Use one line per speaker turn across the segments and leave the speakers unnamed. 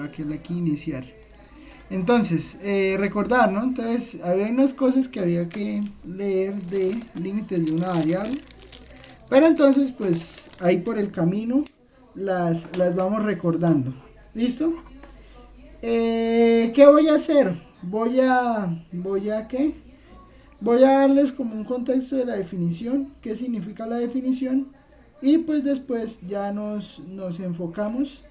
voy a quedar aquí iniciar. Entonces, recordar, ¿no? Entonces, había unas cosas que había que leer de límites de una variable. Pero entonces, pues, ahí por el camino las vamos recordando. ¿Listo? ¿Qué voy a hacer? ¿Qué? Voy a darles como un contexto de la definición, qué significa la definición, y pues después ya nos enfocamos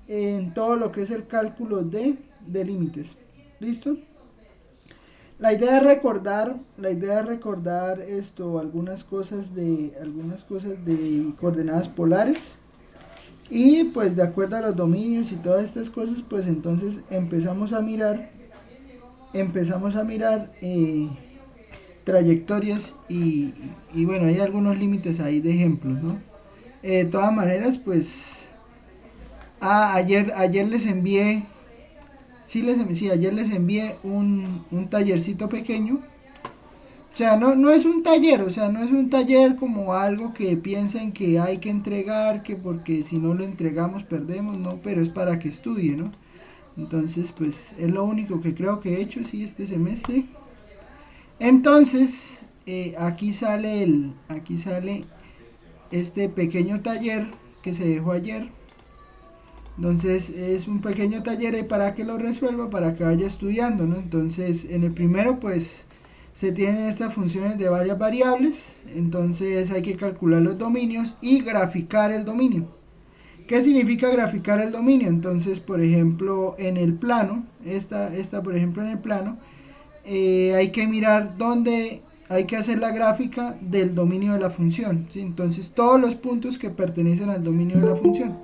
en todo lo que es el cálculo de límites. ¿Listo? La idea es recordar esto, algunas cosas de coordenadas polares. Y pues de acuerdo a los dominios y todas estas cosas, pues entonces empezamos a mirar trayectorias y bueno, hay algunos límites ahí de ejemplos, ¿no? De todas maneras, pues ayer les envié, sí, ayer les envié un tallercito pequeño. O sea, no es un taller, o sea, no es un taller como algo que piensen que hay que entregar, que porque si no lo entregamos perdemos, no, pero es para que estudie, ¿no? Entonces, pues es lo único que creo que he hecho, sí, este semestre. Entonces, aquí sale este pequeño taller que se dejó ayer. Entonces es un pequeño taller para que lo resuelva, para que vaya estudiando, ¿no? Entonces en el primero pues se tienen estas funciones de varias variables, entonces hay que calcular los dominios y graficar el dominio. ¿Qué significa graficar el dominio? Entonces, por ejemplo, en el plano, esta por ejemplo en el plano, hay que mirar dónde hay que hacer la gráfica del dominio de la función, ¿sí? Entonces todos los puntos que pertenecen al dominio de la función.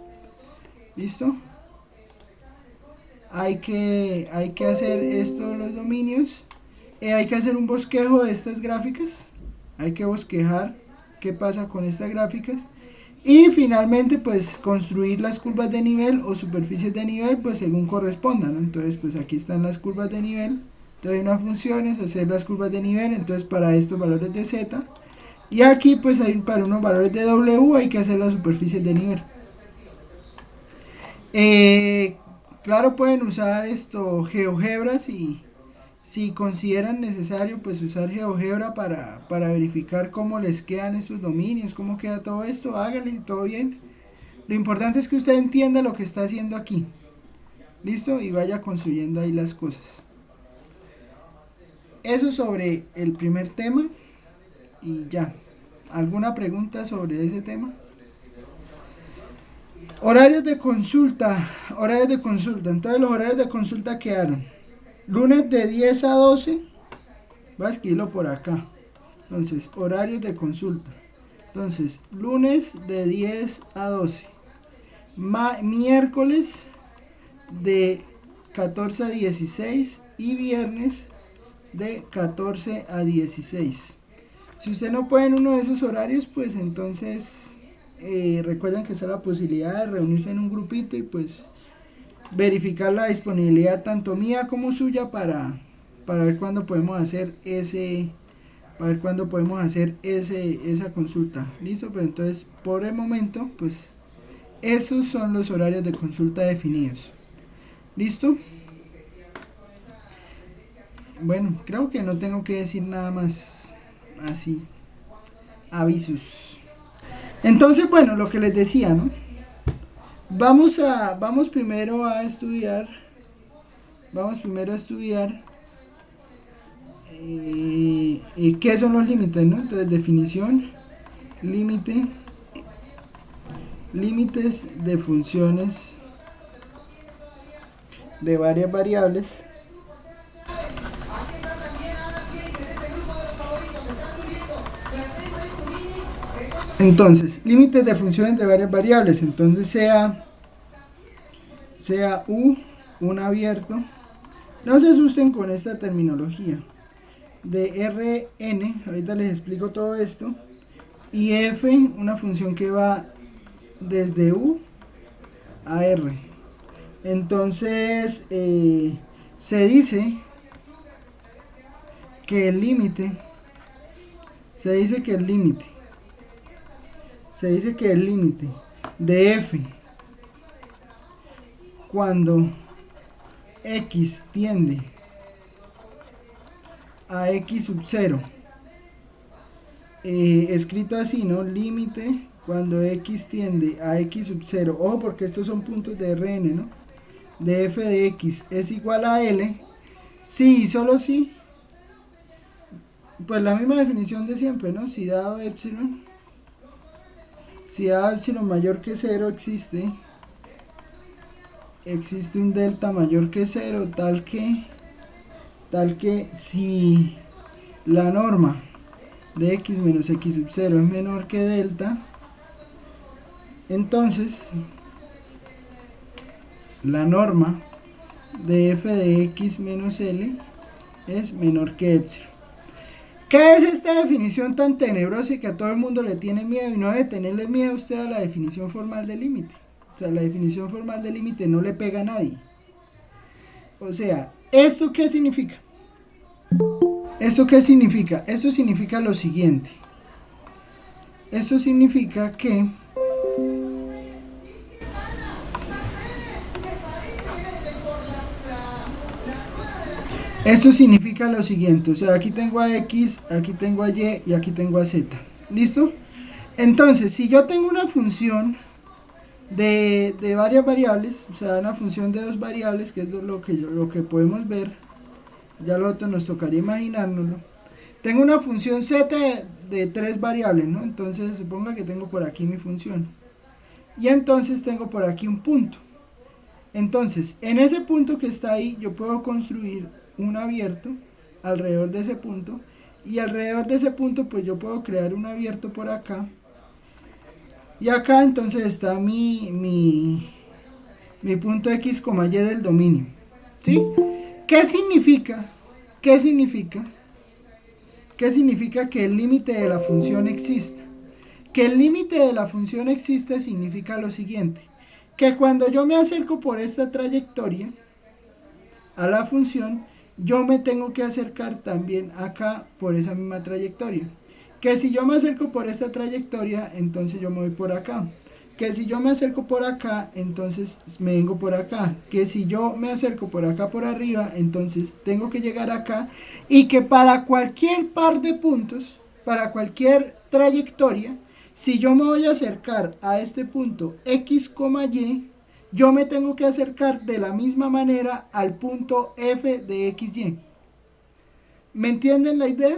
¿Listo? Hay que hacer esto, los dominios. Hay que hacer un bosquejo de estas gráficas. Hay que bosquejar qué pasa con estas gráficas. Y finalmente, pues construir las curvas de nivel o superficies de nivel, pues según correspondan, ¿no? Entonces, pues aquí están las curvas de nivel. Entonces, hay unas funciones, hacer las curvas de nivel. Entonces, para estos valores de z. Y aquí, pues hay para unos valores de w, hay que hacer las superficies de nivel. Claro, pueden usar esto GeoGebras y si consideran necesario pues usar GeoGebra para verificar cómo les quedan estos dominios, cómo queda todo esto, hágale, todo bien. Lo importante es que usted entienda lo que está haciendo aquí. ¿Listo? Y vaya construyendo ahí las cosas. Eso sobre el primer tema y ya. ¿Alguna pregunta sobre ese tema? Horarios de consulta. Entonces los horarios de consulta quedaron. Lunes de 10 a 12. Voy a escribirlo por acá. Entonces, horarios de consulta. Entonces, lunes de 10 a 12. Miércoles de 14 a 16 y viernes de 14 a 16. Si usted no puede en uno de esos horarios, pues entonces recuerden que está la posibilidad de reunirse en un grupito y pues verificar la disponibilidad tanto mía como suya para ver cuándo podemos hacer esa consulta. Listo, pues entonces por el momento pues esos son los horarios de consulta definidos. ¿Listo? Bueno, creo que no tengo que decir nada más así. Avisos. Entonces, bueno, lo que les decía, ¿no? Vamos primero a estudiar qué son los límites, ¿no? Entonces, definición, límite, límites de funciones de varias variables. Entonces, límites de funciones de varias variables. Entonces, sea U un abierto. No se asusten con esta terminología. De Rn, ahorita les explico todo esto. Y f, una función que va desde U a R. Entonces, se dice que el límite de f cuando x tiende a x sub 0, escrito así, ¿no? Límite cuando x tiende a x sub 0, ojo porque estos son puntos de Rn, ¿no? De f de x es igual a L, sí y solo si, pues la misma definición de siempre, ¿no? Si dado epsilon mayor que 0 existe un delta mayor que 0, tal que si la norma de x menos x sub 0 es menor que delta, entonces la norma de f de x menos L es menor que epsilon. ¿Qué es esta definición tan tenebrosa y que a todo el mundo le tiene miedo? Y no debe tenerle miedo usted a la definición formal de límite. O sea, la definición formal de límite no le pega a nadie. O sea, ¿esto qué significa? ¿Esto qué significa? Esto significa lo siguiente. Esto significa que esto significa lo siguiente, o sea, aquí tengo a x, aquí tengo a y y aquí tengo a z. ¿Listo? Entonces, si yo tengo una función de varias variables, o sea, una función de dos variables, que es lo que podemos ver, ya lo otro nos tocaría imaginárnoslo. Tengo una función z de tres variables, ¿no? Entonces, suponga que tengo por aquí mi función. Y entonces tengo por aquí un punto. Entonces, en ese punto que está ahí, yo puedo construir un abierto alrededor de ese punto, y alrededor de ese punto pues yo puedo crear un abierto por acá, y acá entonces está mi punto x, y del dominio. ¿Sí? ¿Qué significa? ¿Qué significa? ¿Qué significa que el límite de la función exista? Que el límite de la función exista significa lo siguiente, que cuando yo me acerco por esta trayectoria a la función, yo me tengo que acercar también acá por esa misma trayectoria. Que si yo me acerco por esta trayectoria, entonces yo me voy por acá. Que si yo me acerco por acá, entonces me vengo por acá. Que si yo me acerco por acá por arriba, entonces tengo que llegar acá. Y que para cualquier par de puntos, para cualquier trayectoria, si yo me voy a acercar a este punto x, y, yo me tengo que acercar de la misma manera al punto f de xy. ¿Me entienden la idea?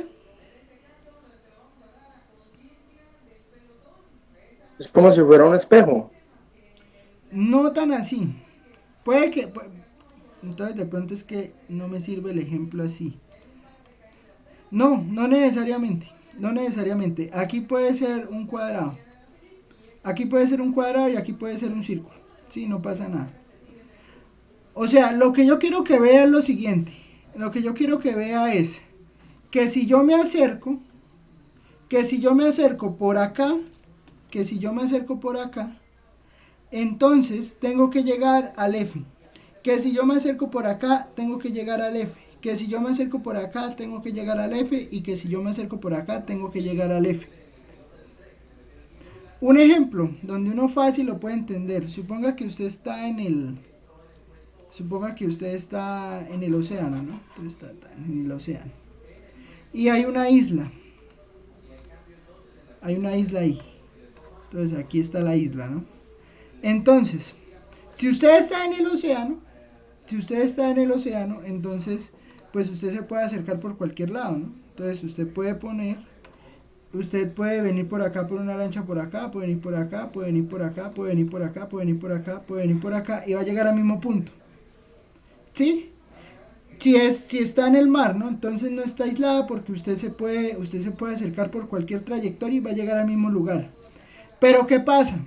Es como si fuera un espejo.
No tan así. Puede que... entonces de pronto es que no me sirve el ejemplo así. No, no necesariamente. No necesariamente. Aquí puede ser un cuadrado. Aquí puede ser un cuadrado y aquí puede ser un círculo. Sí, no pasa nada. O sea, lo que yo quiero que vea es lo siguiente. Lo que yo quiero que vea es que si yo me acerco por acá, entonces tengo que llegar al F. Que si yo me acerco por acá, tengo que llegar al F. Que si yo me acerco por acá, tengo que llegar al F. Y que si yo me acerco por acá, tengo que llegar al F. Un ejemplo donde uno fácil lo puede entender. Suponga que usted está en el océano, ¿no? Entonces está en el océano. Y hay una isla. Hay una isla ahí. Entonces aquí está la isla, ¿no? Entonces, si usted está en el océano, entonces, pues usted se puede acercar por cualquier lado, ¿no? Entonces usted puede venir por acá por una lancha por acá, puede venir por acá, puede venir por acá, puede venir por acá, puede venir por acá, puede venir por acá, y va a llegar al mismo punto. ¿Sí? Si está en el mar, ¿no? Entonces no está aislada porque usted se puede acercar por cualquier trayectoria y va a llegar al mismo lugar. Pero ¿qué pasa?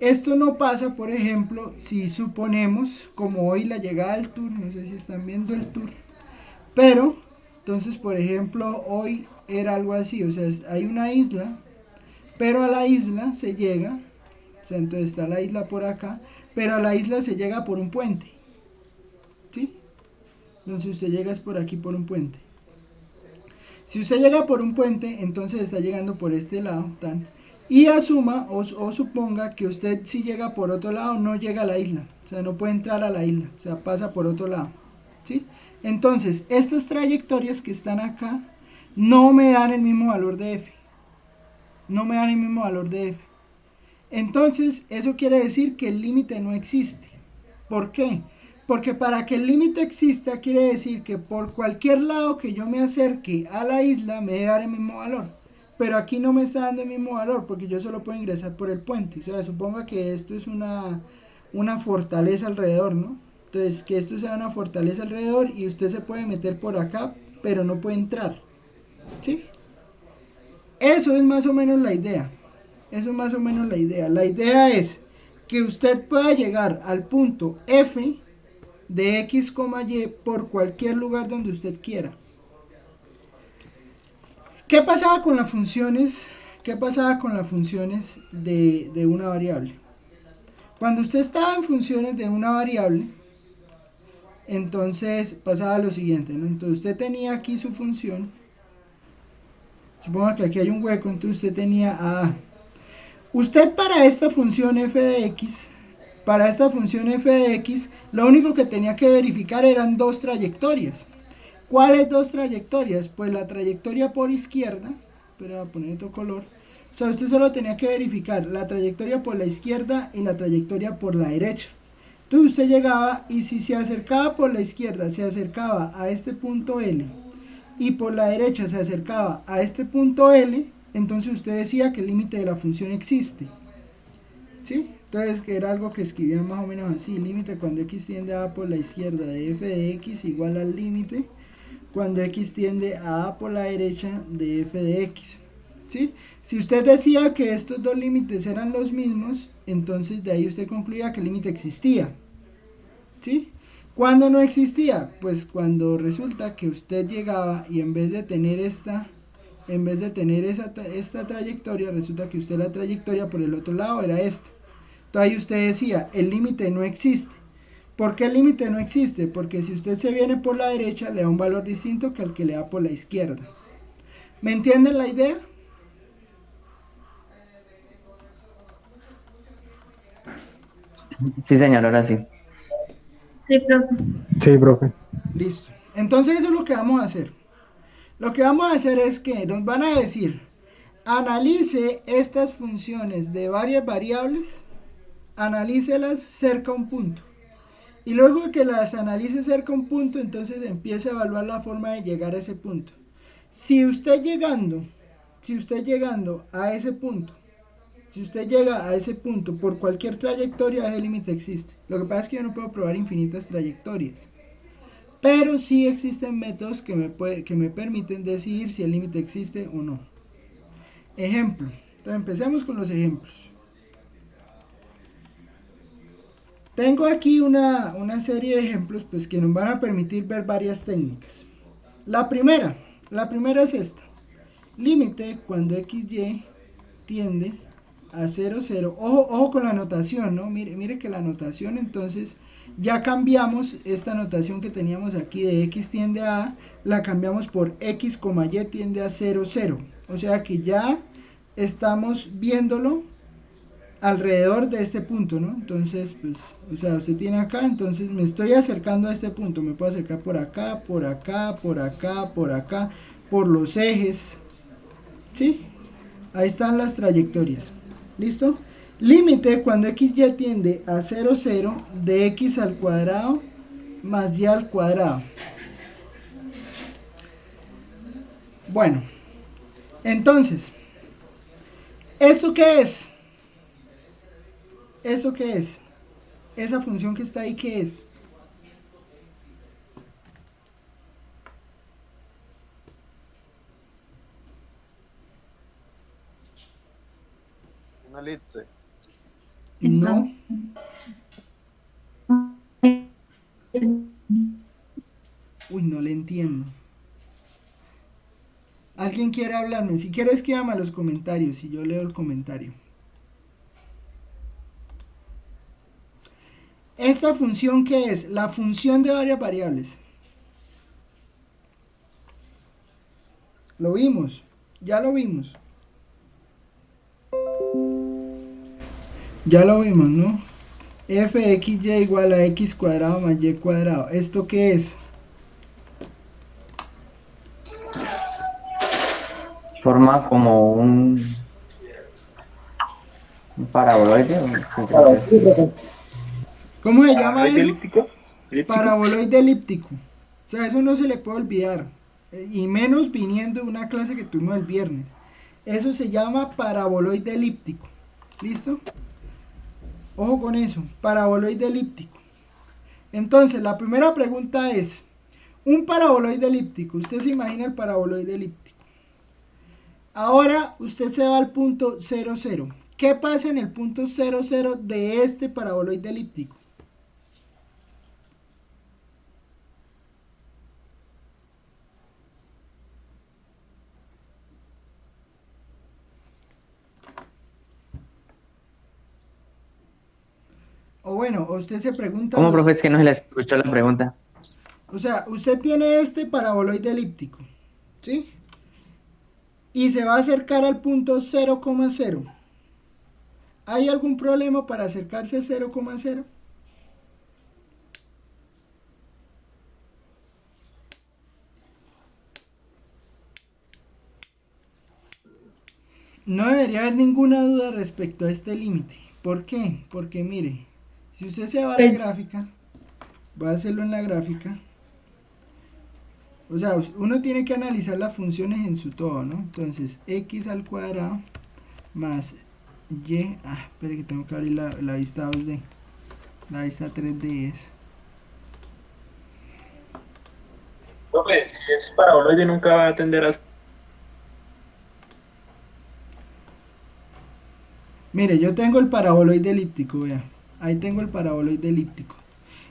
Esto no pasa, por ejemplo, si suponemos, como hoy la llegada del tour, no sé si están viendo el tour, pero, entonces, por ejemplo, hoy era algo así, o sea, hay una isla, pero a la isla se llega, o sea, entonces está la isla por acá, pero a la isla se llega por un puente, ¿sí? Entonces usted llega es por aquí por un puente. Si usted llega por un puente, entonces está llegando por este lado, tan. Y asuma o suponga que usted si llega por otro lado no llega a la isla. O sea, no puede entrar a la isla, o sea, pasa por otro lado, ¿sí? Entonces, estas trayectorias que están acá no me dan el mismo valor de f, no me dan el mismo valor de f. Entonces, eso quiere decir que el límite no existe. ¿Por qué? Porque para que el límite exista, quiere decir que por cualquier lado que yo me acerque a la isla, me debe dar el mismo valor. Pero aquí no me está dando el mismo valor, porque yo solo puedo ingresar por el puente. O sea, suponga que esto es una fortaleza alrededor, ¿no? Entonces, que esto sea una fortaleza alrededor y usted se puede meter por acá, pero no puede entrar. ¿Sí? Eso es más o menos la idea. Eso es más o menos la idea. La idea es que usted pueda llegar al punto F de X, Y por cualquier lugar donde usted quiera. ¿Qué pasaba con las funciones? ¿Qué pasaba con las funciones de una variable? Cuando usted estaba en funciones de una variable, entonces pasaba lo siguiente, ¿no? Entonces usted tenía aquí su función. Suponga que aquí hay un hueco, entonces usted tenía A. Usted para esta función f de x, lo único que tenía que verificar eran dos trayectorias. ¿Cuáles dos trayectorias? Pues la trayectoria por izquierda, pero voy a poner otro color. O sea, usted solo tenía que verificar la trayectoria por la izquierda y la trayectoria por la derecha. Entonces usted llegaba y si se acercaba por la izquierda, se acercaba a este punto L y por la derecha se acercaba a este punto L, entonces usted decía que el límite de la función existe. ¿Sí? Entonces que era algo que escribían más o menos así: límite cuando x tiende a por la izquierda de f de x igual al límite cuando x tiende a por la derecha de f de x. ¿Sí? Si usted decía que estos dos límites eran los mismos, entonces de ahí usted concluía que el límite existía. ¿Sí? ¿Cuándo no existía? Pues cuando resulta que usted llegaba y en vez de tener esta trayectoria, resulta que usted la trayectoria por el otro lado era esta. Entonces ahí usted decía, el límite no existe. ¿Por qué el límite no existe? Porque si usted se viene por la derecha, le da un valor distinto que al que le da por la izquierda. ¿Me entienden la idea?
Sí, señor, ahora sí.
Sí, profe.
Sí, profe.
Listo. Entonces eso es lo que vamos a hacer. Lo que vamos a hacer es que nos van a decir, analice estas funciones de varias variables, analícelas cerca a un punto. Y luego que las analice cerca a un punto, entonces empiece a evaluar la forma de llegar a ese punto. Si usted llegando a ese punto, si usted llega a ese punto por cualquier trayectoria, ese límite existe. Lo que pasa es que yo no puedo probar infinitas trayectorias. Pero sí existen métodos que me permiten decidir si el límite existe o no. Ejemplo. Entonces empecemos con los ejemplos. Tengo aquí una serie de ejemplos pues, que nos van a permitir ver varias técnicas. La primera es esta. Límite cuando XY tiende a 0, 0. Ojo con la notación, ¿no? Mire que la notación entonces ya cambiamos esta notación que teníamos aquí de x tiende a A, la cambiamos por x, y tiende a 0, 0. O sea que ya estamos viéndolo alrededor de este punto, ¿no? Entonces, pues, o sea, usted tiene acá, entonces me estoy acercando a este punto. Me puedo acercar por acá, por acá, por acá, por acá, por los ejes. ¿Sí? Ahí están las trayectorias. ¿Listo? Límite cuando x ya tiende a 0, 0 de x al cuadrado más y al cuadrado. Bueno, entonces, ¿esto qué es? ¿Eso qué es? Esa función que está ahí, ¿qué es?
Una elipse.
No. Uy, no le entiendo. ¿Alguien quiere hablarme? Si quiere escríbame a los comentarios y yo leo el comentario. ¿Esta función qué es? La función de varias variables. Lo vimos. Ya lo vimos. Ya lo vimos, ¿no? f de xy igual a x cuadrado más y cuadrado. ¿Esto qué es?
Forma como un paraboloide. Sí, creo que es.
¿Cómo se llama
¿Paraboloide
eso?
elíptico? ¿Elíptico?
Paraboloide elíptico. O sea, eso no se le puede olvidar. Y menos viniendo de una clase que tuvimos el viernes. Eso se llama paraboloide elíptico. ¿Listo? Ojo con eso. Paraboloide elíptico. Entonces, la primera pregunta es, un paraboloide elíptico. Usted se imagina el paraboloide elíptico. Ahora usted se va al punto 0, 0. ¿Qué pasa en el punto 0, 0 de este paraboloide elíptico? O bueno, usted se pregunta,
¿Cómo, profe? Es que no se le escuchó la pregunta.
o sea, usted tiene este paraboloide elíptico, ¿sí? Y se va a acercar al punto 0, 0. ¿Hay algún problema para acercarse a 0, 0? No debería haber ninguna duda respecto a este límite. ¿Por qué? Porque mire, si usted se va a la gráfica, va a hacerlo en la gráfica. O sea, uno tiene que analizar las funciones en su todo, ¿no? Entonces, x al cuadrado más y... espere que tengo que abrir la vista 2D. La vista 3D es...
Profe, si es paraboloide nunca va a tender a...
Mire, yo tengo el paraboloide elíptico, vea. Ahí tengo el paraboloide elíptico.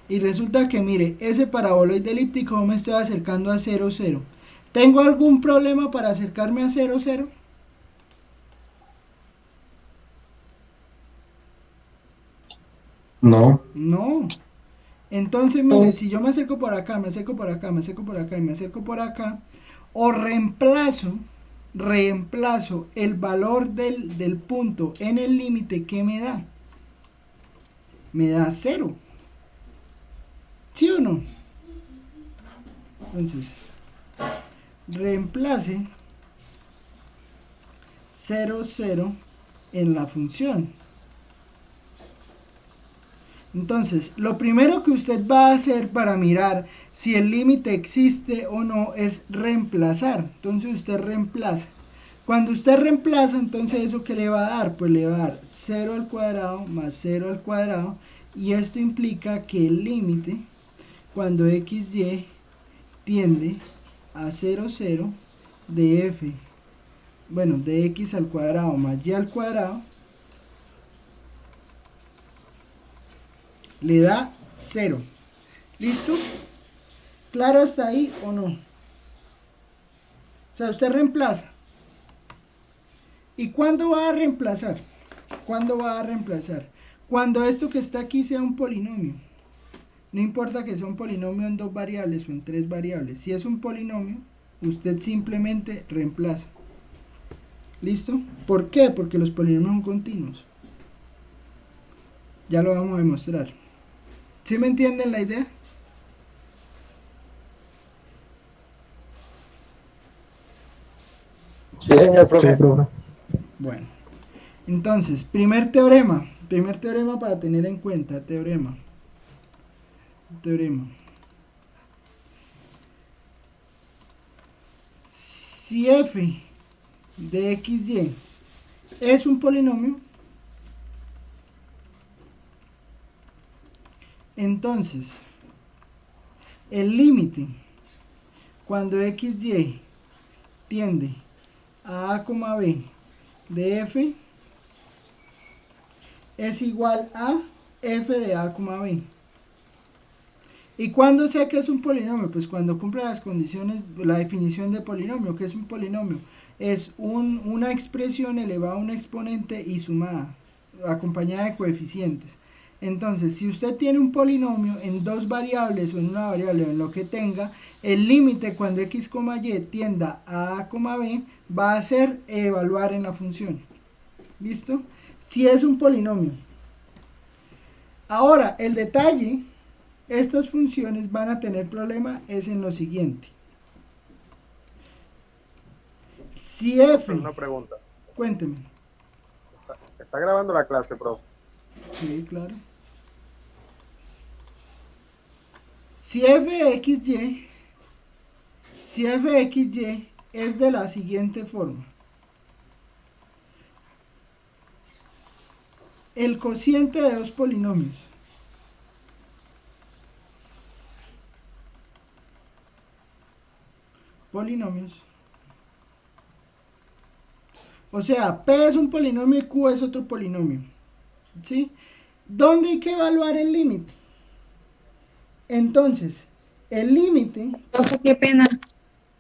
Y resulta que, mire, ese paraboloide elíptico me estoy acercando a 0, 0. ¿Tengo algún problema para acercarme a 0, 0?
No.
No. Entonces, mire, si yo me acerco por acá, me acerco por acá, me acerco por acá y me acerco por acá, o reemplazo el valor del punto en el límite, ¿qué me da? Me da 0. ¿Sí o no? Entonces, reemplace 0, 0 en la función. Entonces, lo primero que usted va a hacer para mirar si el límite existe o no es reemplazar. Entonces usted reemplaza. Cuando usted reemplaza, entonces ¿eso qué le va a dar? Pues le va a dar 0 al cuadrado más 0 al cuadrado. Y esto implica que el límite, cuando xy tiende a 0, 0, de f, bueno, de x al cuadrado más y al cuadrado, le da 0. ¿Listo? ¿Claro hasta ahí o no? O sea, usted reemplaza. ¿Y cuándo va a reemplazar? ¿Cuándo va a reemplazar? Cuando esto que está aquí sea un polinomio. No importa que sea un polinomio en 2 variables o en 3 variables. Si es un polinomio, usted simplemente reemplaza. ¿Listo? ¿Por qué? Porque los polinomios son continuos. Ya lo vamos a demostrar. ¿Sí me entienden la idea?
Sí, señor profe.
Bueno, entonces, primer teorema para tener en cuenta, teorema. Si f de xy es un polinomio, entonces el límite cuando xy tiende a b de f es igual a f de a, b. ¿Y cuándo sé que es un polinomio? Pues cuando cumple las condiciones, la definición de polinomio. ¿Qué es un polinomio? Es una expresión elevada a un exponente y sumada, acompañada de coeficientes. Entonces, si usted tiene un polinomio en 2 variables o en una variable o en lo que tenga, el límite cuando x, y tienda a b va a ser evaluar en la función. ¿Listo? Si es un polinomio. Ahora, el detalle, estas funciones van a tener problema es en lo siguiente. Si f,
Una pregunta.
cuénteme.
¿Está grabando la clase, profe?
Sí, claro. Si f de xy, si f de xy es de la siguiente forma. El cociente de dos polinomios. Polinomios. O sea, P es un polinomio y Q es otro polinomio. ¿Sí? ¿Dónde hay que evaluar el límite? Entonces, el límite,
Profe, qué pena.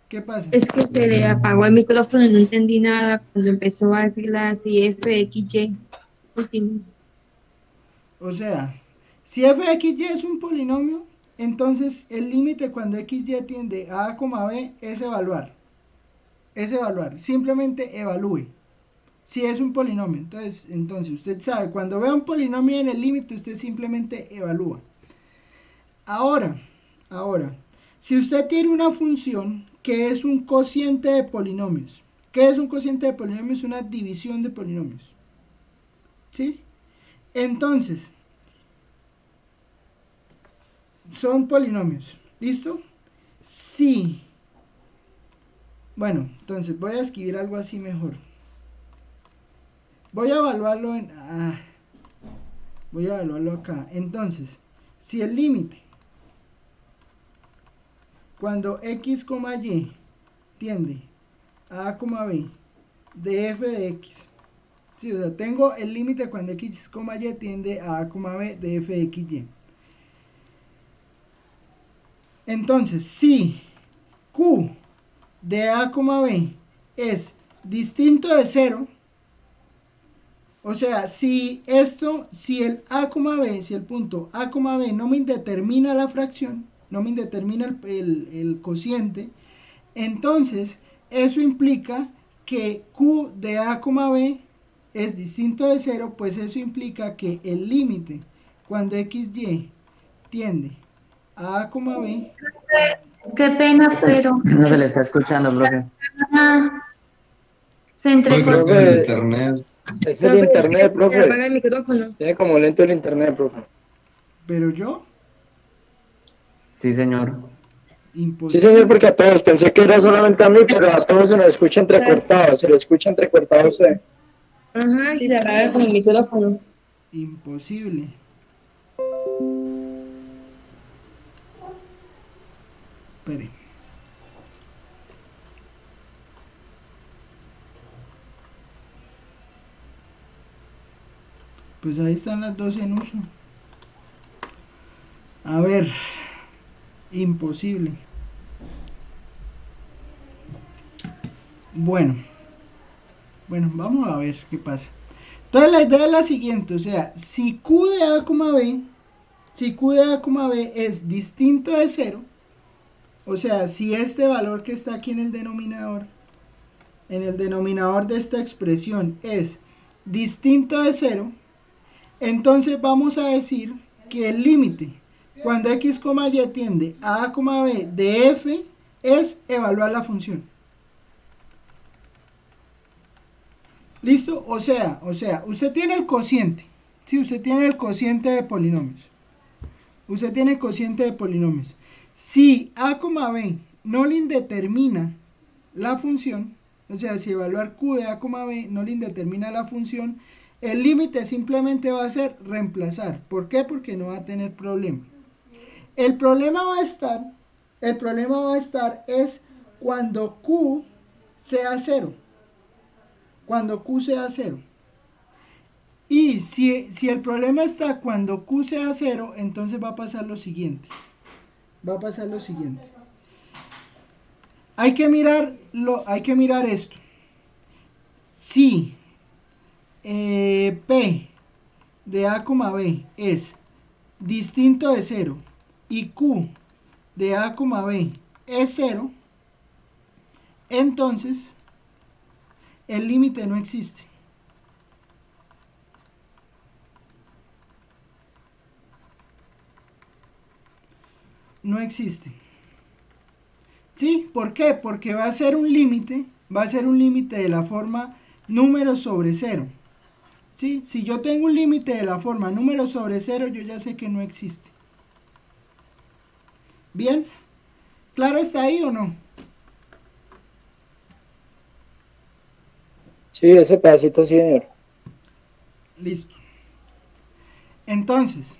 ¿qué pasa?
Es que se le apagó el micrófono y no entendí nada cuando empezó a decir la si f, x, y. Último.
O sea, si f de xy es un polinomio, entonces el límite cuando xy tiende a a, b es evaluar. Es evaluar. Simplemente evalúe. Si es un polinomio. Entonces usted sabe, cuando vea un polinomio en el límite, usted simplemente evalúa. Ahora, si usted tiene una función que es un cociente de polinomios. ¿Qué es un cociente de polinomios? Una división de polinomios. ¿Sí? Entonces, son polinomios. ¿Listo? Sí. Bueno, entonces voy a escribir algo así mejor. Voy a evaluarlo en... voy a evaluarlo acá. Entonces, si el límite cuando x, y tiende a b de f de x. Sí, o sea, tengo el límite cuando x, y tiende a b de f de xy. Entonces, si q de a, b es distinto de 0, o sea, si el a, b, si el punto a, b no me indetermina la fracción, no me indetermina el cociente, entonces eso implica que q de a, b es distinto de 0, pues eso implica que el límite cuando xy tiende a, b,
Qué pena, pero
No se le está escuchando, profe.
ah, se
Yo creo que es el
entrecorta.
internet.
Es el
Profe, es que
internet,
se le
profe.
apaga el micrófono.
Tiene como lento el internet, profe.
pero yo,
Sí, señor.
Sí,
imposible.
señor, porque a todos, pensé que era solamente a mí, pero a todos se nos escucha entrecortado, se le escucha entrecortado a usted.
Ajá, y se le apaga con el micrófono.
Imposible. Espere. Pues ahí están las dos en uso. A ver. Imposible. Bueno, vamos a ver qué pasa. Entonces la idea es la siguiente, o sea, si q de a, b, si q de a, b es distinto de 0, o sea, si este valor que está aquí en el denominador de esta expresión es distinto de 0, entonces vamos a decir que el límite cuando x, y tiende a b de f es evaluar la función. ¿Listo? O sea, usted tiene el cociente. Sí, usted tiene el cociente de polinomios. Usted tiene el cociente de polinomios. Si a, b no le indetermina la función, o sea, si evaluar q de a, b no le indetermina la función, el límite simplemente va a ser reemplazar. ¿Por qué? Porque no va a tener problema. El problema va a estar es cuando q sea 0. Cuando q sea 0. Y si el problema está cuando q sea 0, entonces va a pasar lo siguiente. Hay que mirar esto. Si P de a, b es distinto de 0 y q de a, b es 0, entonces el límite no existe. no existe. ¿Sí? ¿Por qué? Porque va a ser un límite de la forma número sobre cero. ¿Sí? Si yo tengo un límite de la forma número sobre cero, yo ya sé que no existe. ¿Bien? ¿Claro está ahí o no?
Sí, ese pedacito sí, señor.
Listo. Entonces,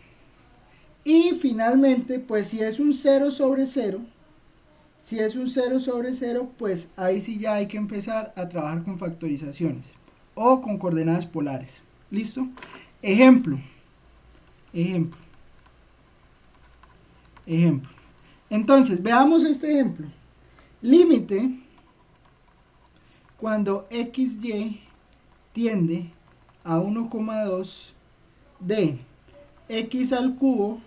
y finalmente, pues si es un 0 sobre 0, pues ahí sí ya hay que empezar a trabajar con factorizaciones o con coordenadas polares. ¿Listo? Ejemplo. Entonces, veamos este ejemplo. Límite cuando xy tiende a 1,2 de x al cubo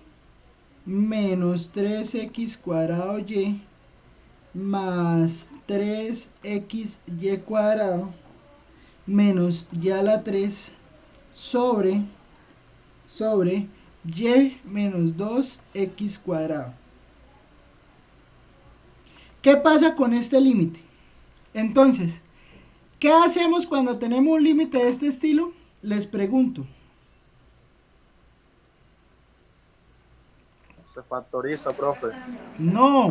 menos 3x cuadrado y más 3xy cuadrado menos y a la 3 sobre y menos 2x cuadrado. ¿Qué pasa con este límite? Entonces, ¿qué hacemos cuando tenemos un límite de este estilo? Les pregunto.
Se factoriza, profe.
No,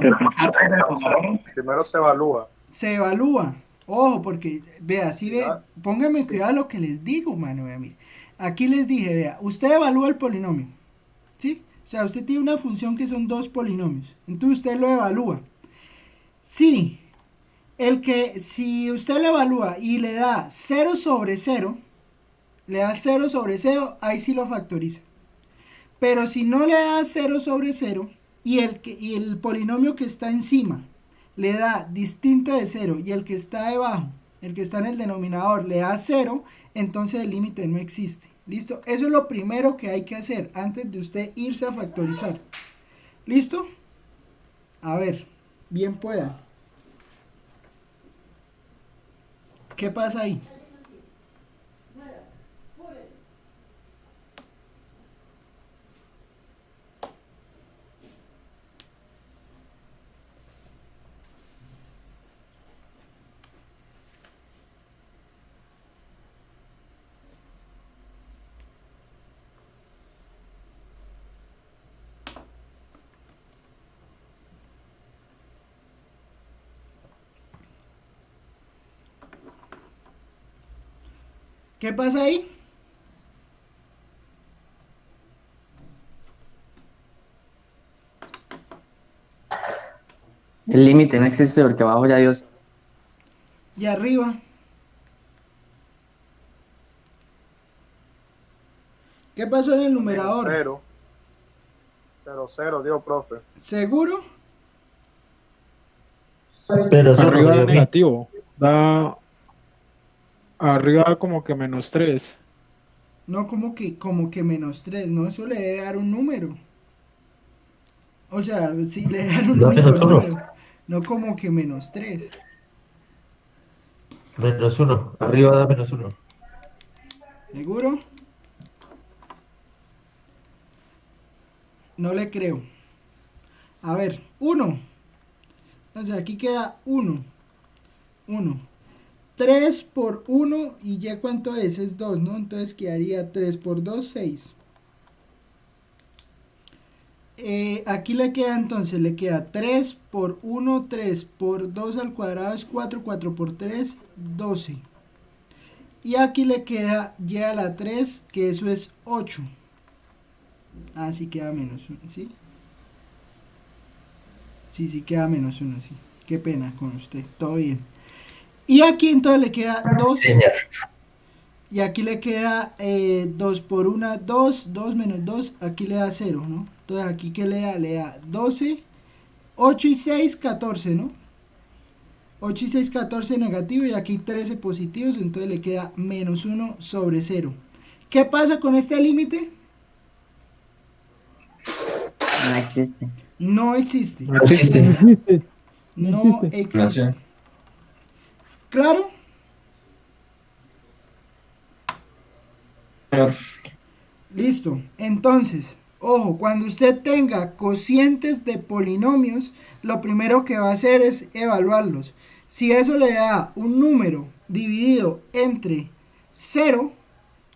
Primero se evalúa.
se evalúa. Ojo, porque vea, si ve,
Ya.
póngame
Sí.
cuidado a lo que les digo, mano. Vea, mire. Aquí les dije, vea, usted evalúa el polinomio. ¿Sí? O sea, usted tiene una función que son dos polinomios. Entonces usted lo evalúa. Si usted lo evalúa y le da 0 sobre 0, ahí sí lo factoriza. Pero si no le da 0 sobre 0 y el polinomio que está encima le da distinto de 0 y el que está debajo, el que está en el denominador, le da 0, entonces el límite no existe. ¿Listo? Eso es lo primero que hay que hacer antes de usted irse a factorizar. ¿Listo? A ver, bien pueda. ¿Qué pasa ahí? ¿Qué pasa ahí?
El límite no existe porque abajo ya Dios.
Y arriba. ¿Qué pasó en el numerador?
0. 0, 0, digo, profe.
¿Seguro?
Pero eso arriba da negativo, da arriba como que -3.
No, como que menos 3, ¿no? Eso le debe dar un número. O sea, sí le dan un único número. No como que menos 3.
-1, arriba da -1.
¿Seguro? No le creo. A ver, 1. Entonces aquí queda 1. 1. 3 por 1 y ya cuánto es 2, ¿no? Entonces quedaría 3 por 2, 6. Aquí le queda entonces, le queda 3 por 1, 3 por 2 al cuadrado es 4, 4 por 3, 12. Y aquí le queda y a la 3, que eso es 8. Sí queda menos 1, ¿sí? Sí queda menos 1, sí. Qué pena con usted, todo bien. Y aquí entonces le queda 2. Y aquí le queda 2 por 1, 2, 2 menos 2, aquí le da 0, ¿no? Entonces aquí que le da 12, 8 y 6, 14, ¿no? 8 y 6, 14 negativo y aquí 13 positivos, entonces le queda menos 1 sobre 0. ¿Qué pasa con este límite?
No existe.
No existe.
No existe.
No existe. ¿Claro? Listo. Entonces, Ojo, cuando usted tenga cocientes de polinomios, lo primero que va a hacer es evaluarlos. Si eso le da un número dividido entre 0,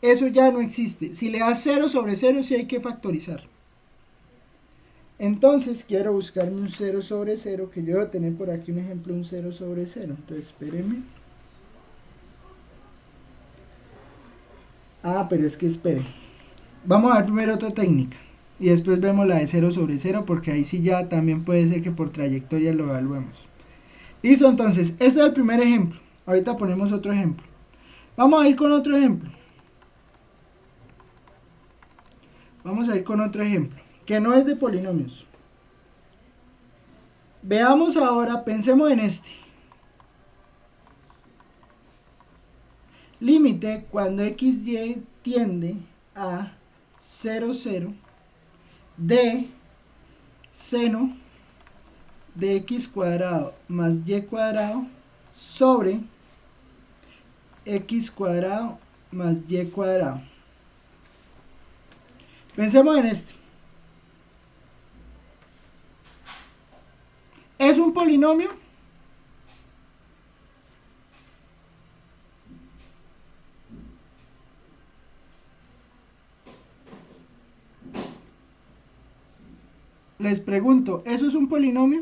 eso ya no existe. Si le da 0 sobre 0, sí hay que factorizar. Entonces quiero buscarme un 0 sobre 0, que yo voy a tener por aquí un ejemplo de un 0 sobre 0. Entonces espérenme. Pero es que espere. Vamos a ver primero otra técnica. Y después vemos la de 0 sobre 0, porque ahí sí ya también puede ser que por trayectoria lo evaluemos. Listo, entonces, este es el primer ejemplo. Ahorita ponemos otro ejemplo. Vamos a ir con otro ejemplo. Vamos a ir con otro ejemplo, que no es de polinomios. Veamos ahora, pensemos en este. Límite cuando xy tiende a 0, 0 de seno de x cuadrado más y cuadrado sobre x cuadrado más y cuadrado. Pensemos en este. ¿Es un polinomio? Les pregunto, ¿eso es un polinomio?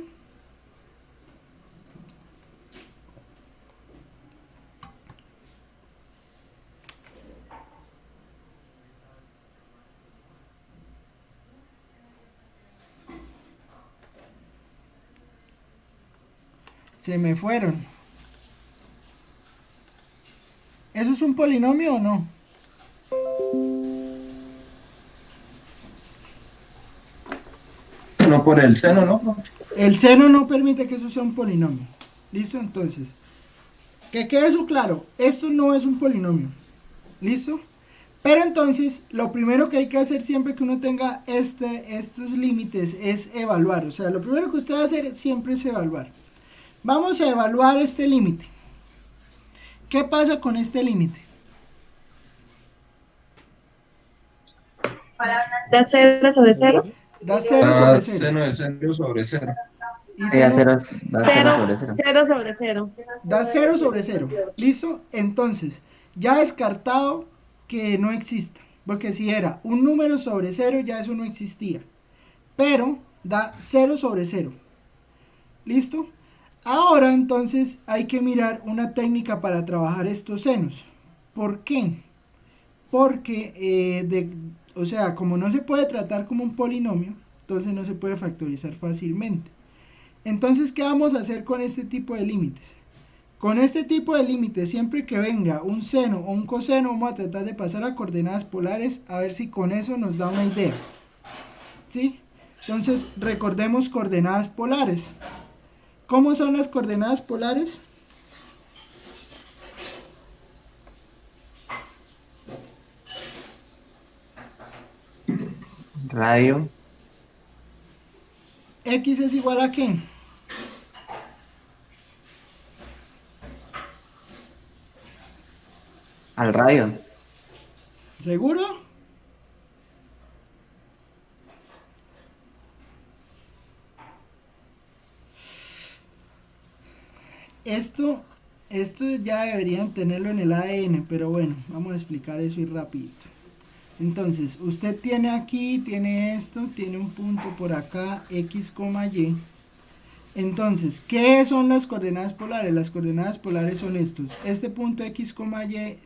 Se me fueron. ¿Eso es un polinomio o no?
No por el seno, ¿no?
El seno no permite que eso sea un polinomio. ¿Listo? Entonces, que quede eso claro. Esto no es un polinomio. ¿Listo? Pero entonces, lo primero que hay que hacer siempre que uno tenga estos límites es evaluar. O sea, lo primero que usted va a hacer siempre es evaluar. Vamos a evaluar este límite. ¿Qué pasa con este límite?
¿Da 0 sobre 0?
Da 0 sobre 0.
Seno de 0 sobre 0.
Y
Sí, da
seno
0 sobre 0.
0 sobre 0.
da 0 sobre 0. ¿Listo? Entonces, ya descartado que no exista. Porque si era un número sobre 0, ya eso no existía. Pero da 0 sobre 0. ¿Listo? Ahora entonces hay que mirar una técnica para trabajar estos senos. ¿Por qué? Porque, o sea, como no se puede tratar como un polinomio, entonces no se puede factorizar fácilmente. Entonces, ¿qué vamos a hacer con este tipo de límites? Con este tipo de límites, siempre que venga un seno o un coseno, vamos a tratar de pasar a coordenadas polares, a ver si con eso nos da una idea. ¿Sí? Entonces, recordemos coordenadas polares. ¿Cómo son las coordenadas polares?
Radio.
X es igual a ¿qué?
Al radio.
¿Seguro? Esto ya deberían tenerlo en el ADN, pero bueno, vamos a explicar eso y rapidito. Entonces, usted tiene aquí, tiene esto, tiene un punto por acá, x, y. Entonces, ¿qué son las coordenadas polares? Las coordenadas polares son estos. Este punto x, y,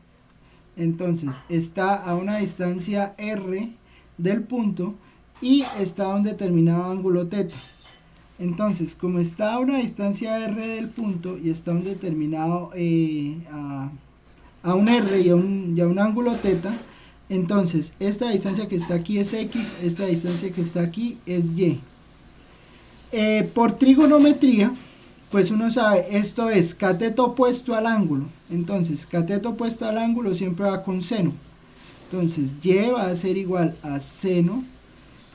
entonces, está a una distancia r del punto y está a un determinado ángulo θ. Entonces, como está a una distancia r del punto y está a un determinado, a un r y a un ángulo θ, entonces esta distancia que está aquí es x, esta distancia que está aquí es y. Por trigonometría, pues uno sabe, esto es cateto opuesto al ángulo. Entonces, cateto opuesto al ángulo siempre va con seno. Entonces, y va a ser igual a seno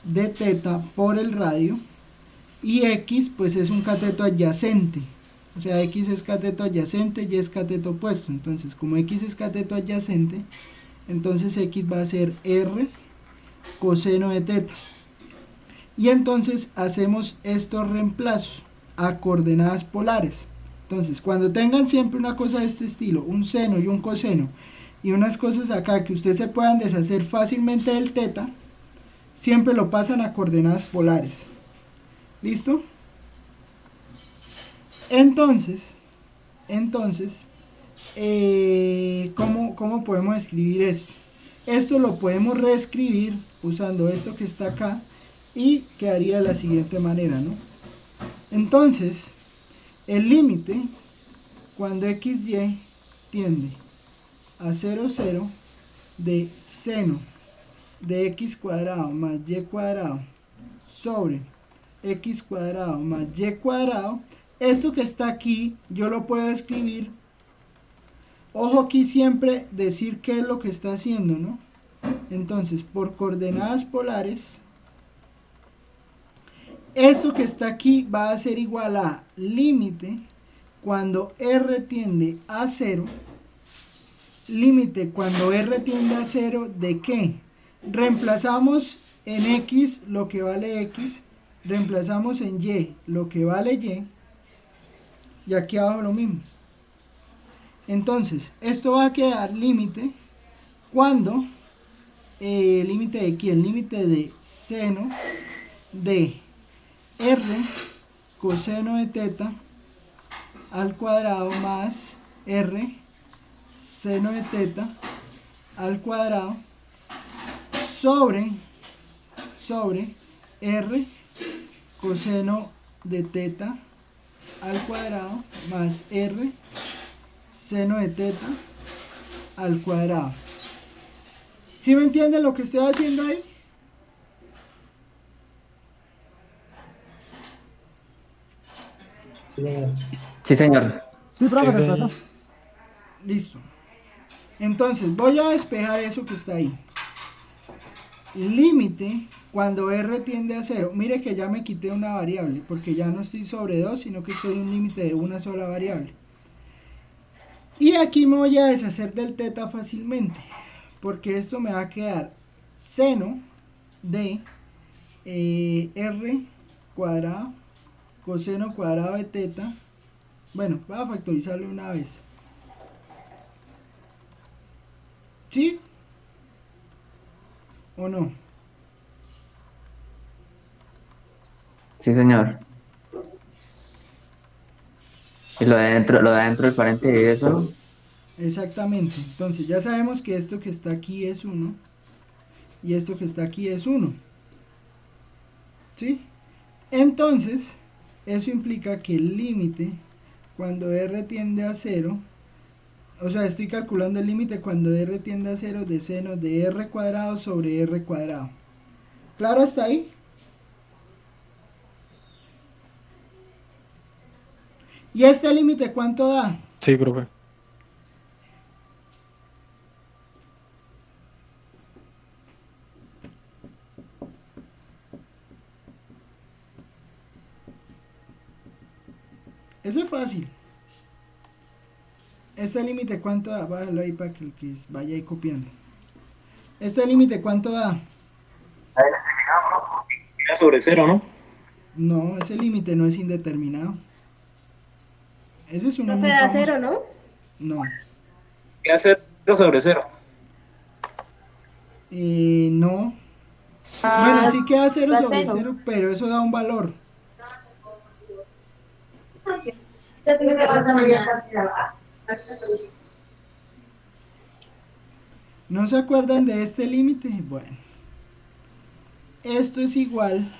de θ por el radio. Y x pues es un cateto adyacente, o sea, x es cateto adyacente, y es cateto opuesto. Entonces, como x es cateto adyacente, entonces x va a ser r coseno de θ. Y entonces hacemos estos reemplazos a coordenadas polares. Entonces, cuando tengan siempre una cosa de este estilo, un seno y un coseno, y unas cosas acá que ustedes se puedan deshacer fácilmente del teta, siempre lo pasan a coordenadas polares. ¿Listo? Entonces, ¿cómo podemos escribir esto? Esto lo podemos reescribir usando esto que está acá y quedaría de la siguiente manera, ¿no? Entonces, el límite cuando xy tiende a 0, 0 de seno de x cuadrado más y cuadrado sobre x cuadrado más y cuadrado, esto que está aquí yo lo puedo escribir, ojo aquí siempre decir qué es lo que está haciendo, ¿no? Entonces por coordenadas polares, esto que está aquí va a ser igual a límite cuando r tiende a 0, límite cuando r tiende a 0 de qué, reemplazamos en x lo que vale x, reemplazamos en y lo que vale y aquí abajo lo mismo. Entonces esto va a quedar límite cuando límite de quién, límite de seno de r coseno de teta al cuadrado más r seno de teta al cuadrado sobre r coseno de teta al cuadrado más r seno de teta al cuadrado. ¿Sí me entienden lo que estoy haciendo ahí?
Sí, señor.
Sí, profe,
Listo. Entonces voy a despejar eso que está ahí. Límite cuando r tiende a 0. Mire que ya me quité una variable porque ya no estoy sobre 2, sino que estoy en un límite de una sola variable. Y aquí me voy a deshacer del teta fácilmente, porque esto me va a quedar seno de r cuadrado coseno cuadrado de teta. Bueno, voy a factorizarlo una vez. ¿Sí? ¿O no?
Sí, señor. Y lo de dentro del paréntesis, eso.
Exactamente. Entonces ya sabemos que esto que está aquí es 1 y esto que está aquí es 1. ¿Sí? Entonces, eso implica que el límite cuando r tiende a 0, o sea, estoy calculando el límite cuando r tiende a 0 de seno de r cuadrado sobre r cuadrado. ¿Claro hasta ahí? ¿Y este límite cuánto da?
Sí, profe.
Eso es fácil. ¿Este límite cuánto da? Bájalo ahí para que el que vaya ahí copiando. ¿Este límite cuánto da?
Queda sobre 0, ¿no?
No, ese límite no es indeterminado. Ese es una
No
muy
queda
famosa.
0, ¿no?
No.
Queda 0 sobre 0.
No. Bueno, sí queda 0
da
sobre
0.
0, pero eso da un valor. ¿No se acuerdan de este límite? Bueno. Esto es igual.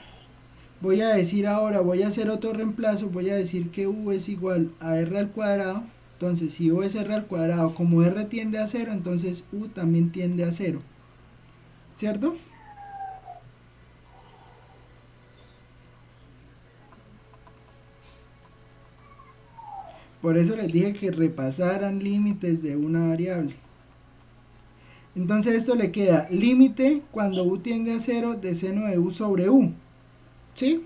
Voy a decir ahora, voy a hacer otro reemplazo. Voy a decir que u es igual a r al cuadrado. Entonces, si u es r al cuadrado, como r tiende a 0, entonces u también tiende a 0. ¿Cierto? Por eso les dije que repasaran límites de una variable. Entonces esto le queda límite cuando u tiende a 0 de seno de u sobre u. ¿Sí?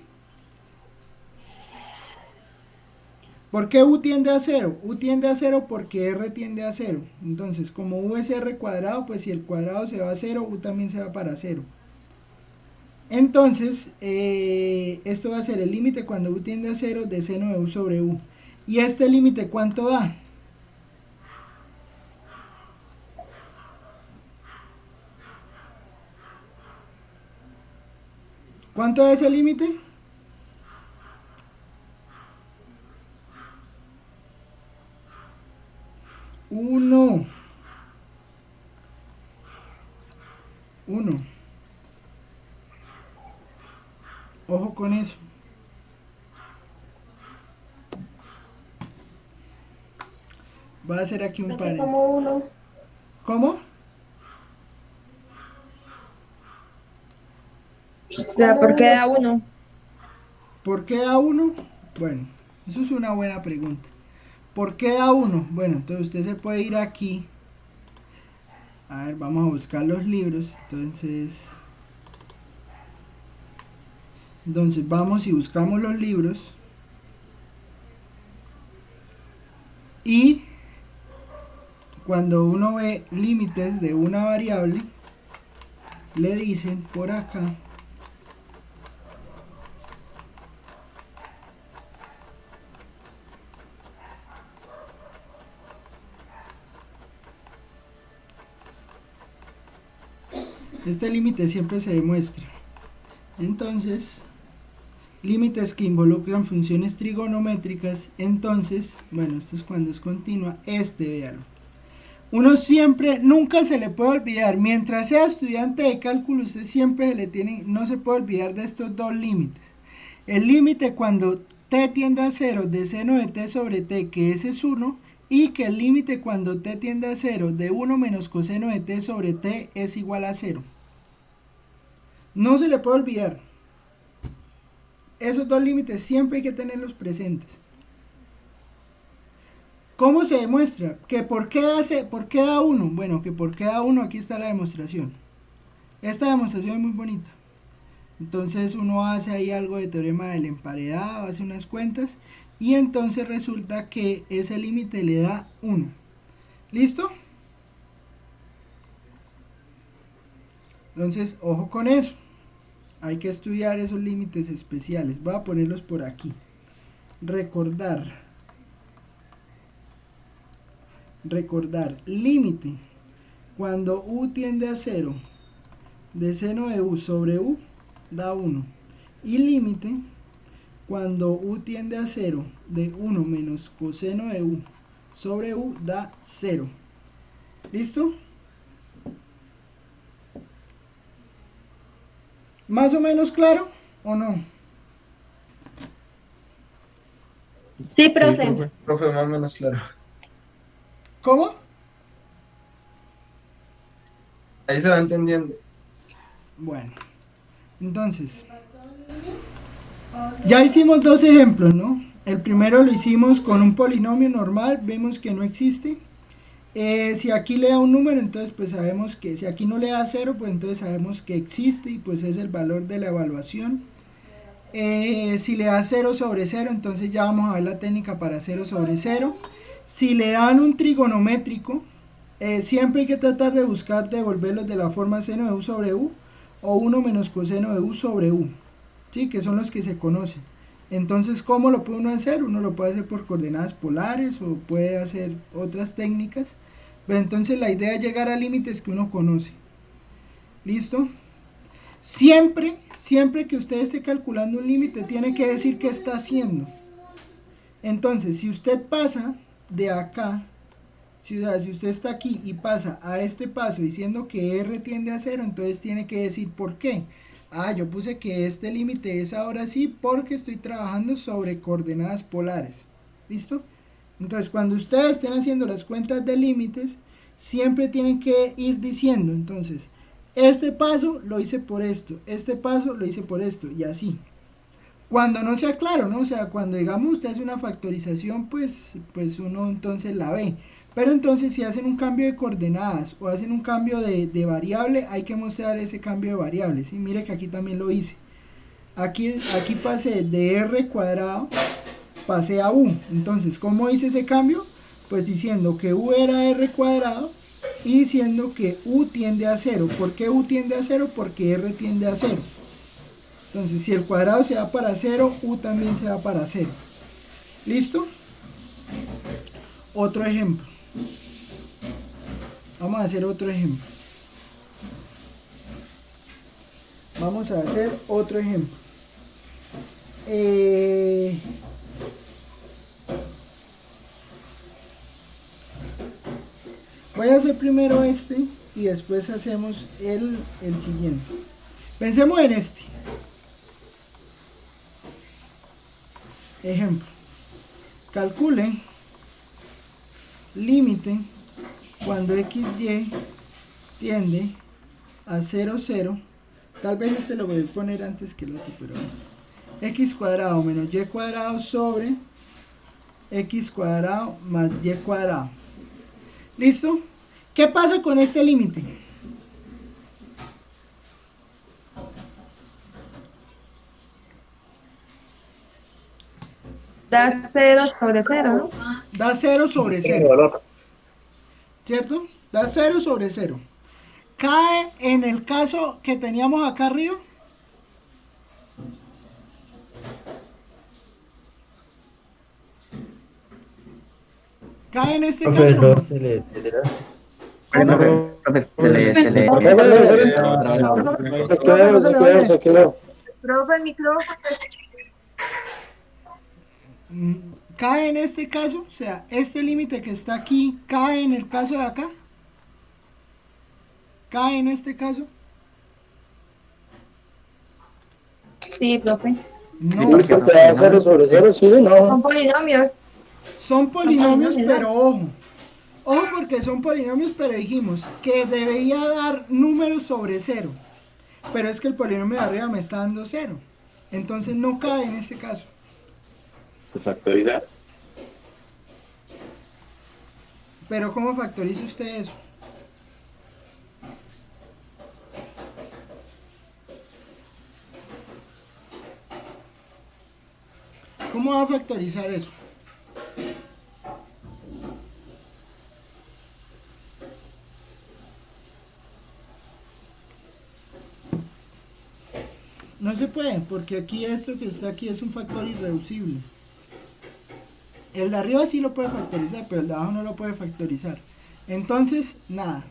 ¿Por qué u tiende a 0? U tiende a 0 porque r tiende a 0. Entonces, como u es r cuadrado, pues si el cuadrado se va a 0, u también se va para 0. Entonces, esto va a ser el límite cuando u tiende a 0 de seno de u sobre u. ¿Y este límite cuánto da? ¿Cuánto da ese límite? Uno. Ojo con eso. Voy a hacer aquí un par.
Como uno.
¿Cómo?
O sea, ¿por qué da 1?
¿Por qué da 1? Bueno, eso es una buena pregunta. ¿Por qué da 1? Bueno, entonces usted se puede ir aquí. A ver, vamos a buscar los libros. Entonces vamos y buscamos los libros. Y cuando uno ve límites de una variable, le dicen por acá este límite siempre se demuestra. Entonces, límites que involucran funciones trigonométricas. Entonces, bueno, esto es cuando es continua. Véalo. Uno siempre, nunca se le puede olvidar, mientras sea estudiante de cálculo, usted siempre no se puede olvidar de estos dos límites. El límite cuando t tiende a 0 de seno de t sobre t, que ese es 1, y que el límite cuando t tiende a 0 de 1 menos coseno de t sobre t es igual a 0. No se le puede olvidar. Esos dos límites siempre hay que tenerlos presentes. ¿Cómo se demuestra? ¿Por qué da 1? Bueno, que por qué da 1, aquí está la demostración. Esta demostración es muy bonita. Entonces uno hace ahí algo de teorema del emparedado, hace unas cuentas, y entonces resulta que ese límite le da 1. ¿Listo? Entonces, ojo con eso. Hay que estudiar esos límites especiales. Voy a ponerlos por aquí. Recordar, límite cuando u tiende a 0 de seno de u sobre u da 1. Y límite cuando u tiende a 0 de 1 menos coseno de u sobre u da 0. ¿Listo? ¿Más o menos claro o no?
Sí, profe.
Profe, más o menos claro.
¿Cómo?
Ahí se va entendiendo.
Bueno, entonces, ya hicimos dos ejemplos, ¿no? El primero lo hicimos con un polinomio normal, vemos que no existe. Si aquí le da un número, entonces pues sabemos que, si aquí no le da 0, pues entonces sabemos que existe y pues es el valor de la evaluación. Si le da 0 sobre 0, entonces ya vamos a ver la técnica para 0 sobre 0. Si le dan un trigonométrico, siempre hay que tratar de buscar devolverlos de la forma seno de u sobre u o 1 menos coseno de u sobre u, ¿sí? Que son los que se conocen. Entonces, ¿cómo lo puede uno hacer? Uno lo puede hacer por coordenadas polares o puede hacer otras técnicas. Pero entonces la idea es llegar a límites que uno conoce. ¿Listo? Siempre que usted esté calculando un límite, tiene que decir qué está haciendo. Entonces, si usted pasa de acá, si usted está aquí y pasa a este paso diciendo que r tiende a 0, entonces tiene que decir por qué. Yo puse que este límite es ahora sí porque estoy trabajando sobre coordenadas polares. ¿Listo? Entonces, cuando ustedes estén haciendo las cuentas de límites, siempre tienen que ir diciendo, entonces, este paso lo hice por esto, este paso lo hice por esto, y así. Cuando no sea claro, ¿no? O sea, cuando digamos usted hace una factorización, pues uno entonces la ve. Pero entonces si hacen un cambio de coordenadas o hacen un cambio de variable, hay que mostrar ese cambio de variable, ¿sí? Mire que aquí también lo hice. Aquí pasé de r cuadrado, pasé a u. Entonces, ¿cómo hice ese cambio? Pues diciendo que u era r cuadrado y diciendo que u tiende a 0. ¿Por qué u tiende a 0? Porque r tiende a 0. Entonces, si el cuadrado se va para 0, u también se va para 0. ¿Listo? Otro ejemplo. Vamos a hacer otro ejemplo. Vamos a hacer otro ejemplo. Voy a hacer primero este y después hacemos el siguiente. Pensemos en este. Ejemplo. Calcule límite cuando xy tiende a 0, 0. Tal vez este lo voy a poner antes que el otro, pero x cuadrado menos y cuadrado sobre x cuadrado más y cuadrado. ¿Listo? ¿Qué pasa con este límite?
Da 0 sobre 0, ¿no?
Da 0 sobre 0. ¿Cierto? Da 0 sobre 0. ¿Cae en el caso que teníamos acá arriba? ¿Cae en este caso o no?
Se le...
Se quedó.
Profe, el micrófono.
¿Cae en este caso? O sea, este límite que está aquí, ¿cae en el caso de acá? ¿Cae en este caso?
Sí, profe.
No,
Porque da 0 sobre 0, sí, no.
Son polinomios.
son polinomios, pero ojo. Ojo porque son polinomios, pero dijimos que debería dar números sobre 0. Pero es que el polinomio de arriba me está dando 0. Entonces no cae en este caso.
Factorizar.
Pero ¿cómo factoriza usted eso? ¿Cómo va a factorizar eso? No se puede, porque aquí esto que está aquí es un factor irreducible. El de arriba sí lo puede factorizar, pero el de abajo no lo puede factorizar. Entonces, nada.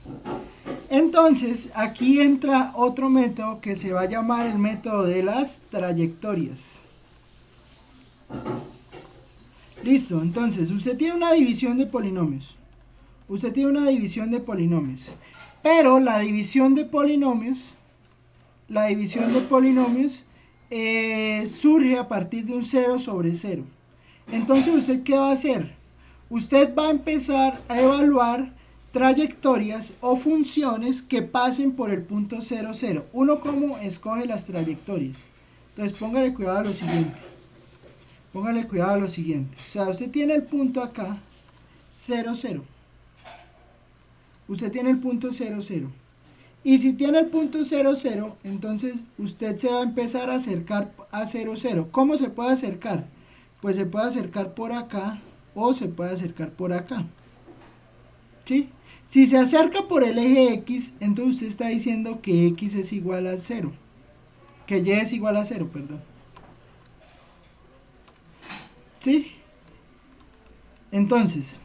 Entonces, aquí entra otro método que se va a llamar el método de las trayectorias. Listo, entonces, usted tiene una división de polinomios. Usted tiene una división de polinomios. Pero la división de polinomios surge a partir de un 0 sobre 0. Entonces, ¿usted qué va a hacer? Usted va a empezar a evaluar trayectorias o funciones que pasen por el punto 0, 0. Uno, ¿cómo escoge las trayectorias? Entonces, póngale cuidado a lo siguiente. Póngale cuidado a lo siguiente. O sea, usted tiene el punto acá, 0, 0. Usted tiene el punto 0, 0. Y si tiene el punto 0, 0, entonces usted se va a empezar a acercar a 0, 0. ¿Cómo se puede acercar? Pues se puede acercar por acá o se puede acercar por acá. ¿Sí? Si se acerca por el eje X, entonces usted está diciendo que X es igual a 0. Que Y es igual a 0, perdón. ¿Sí? Entonces,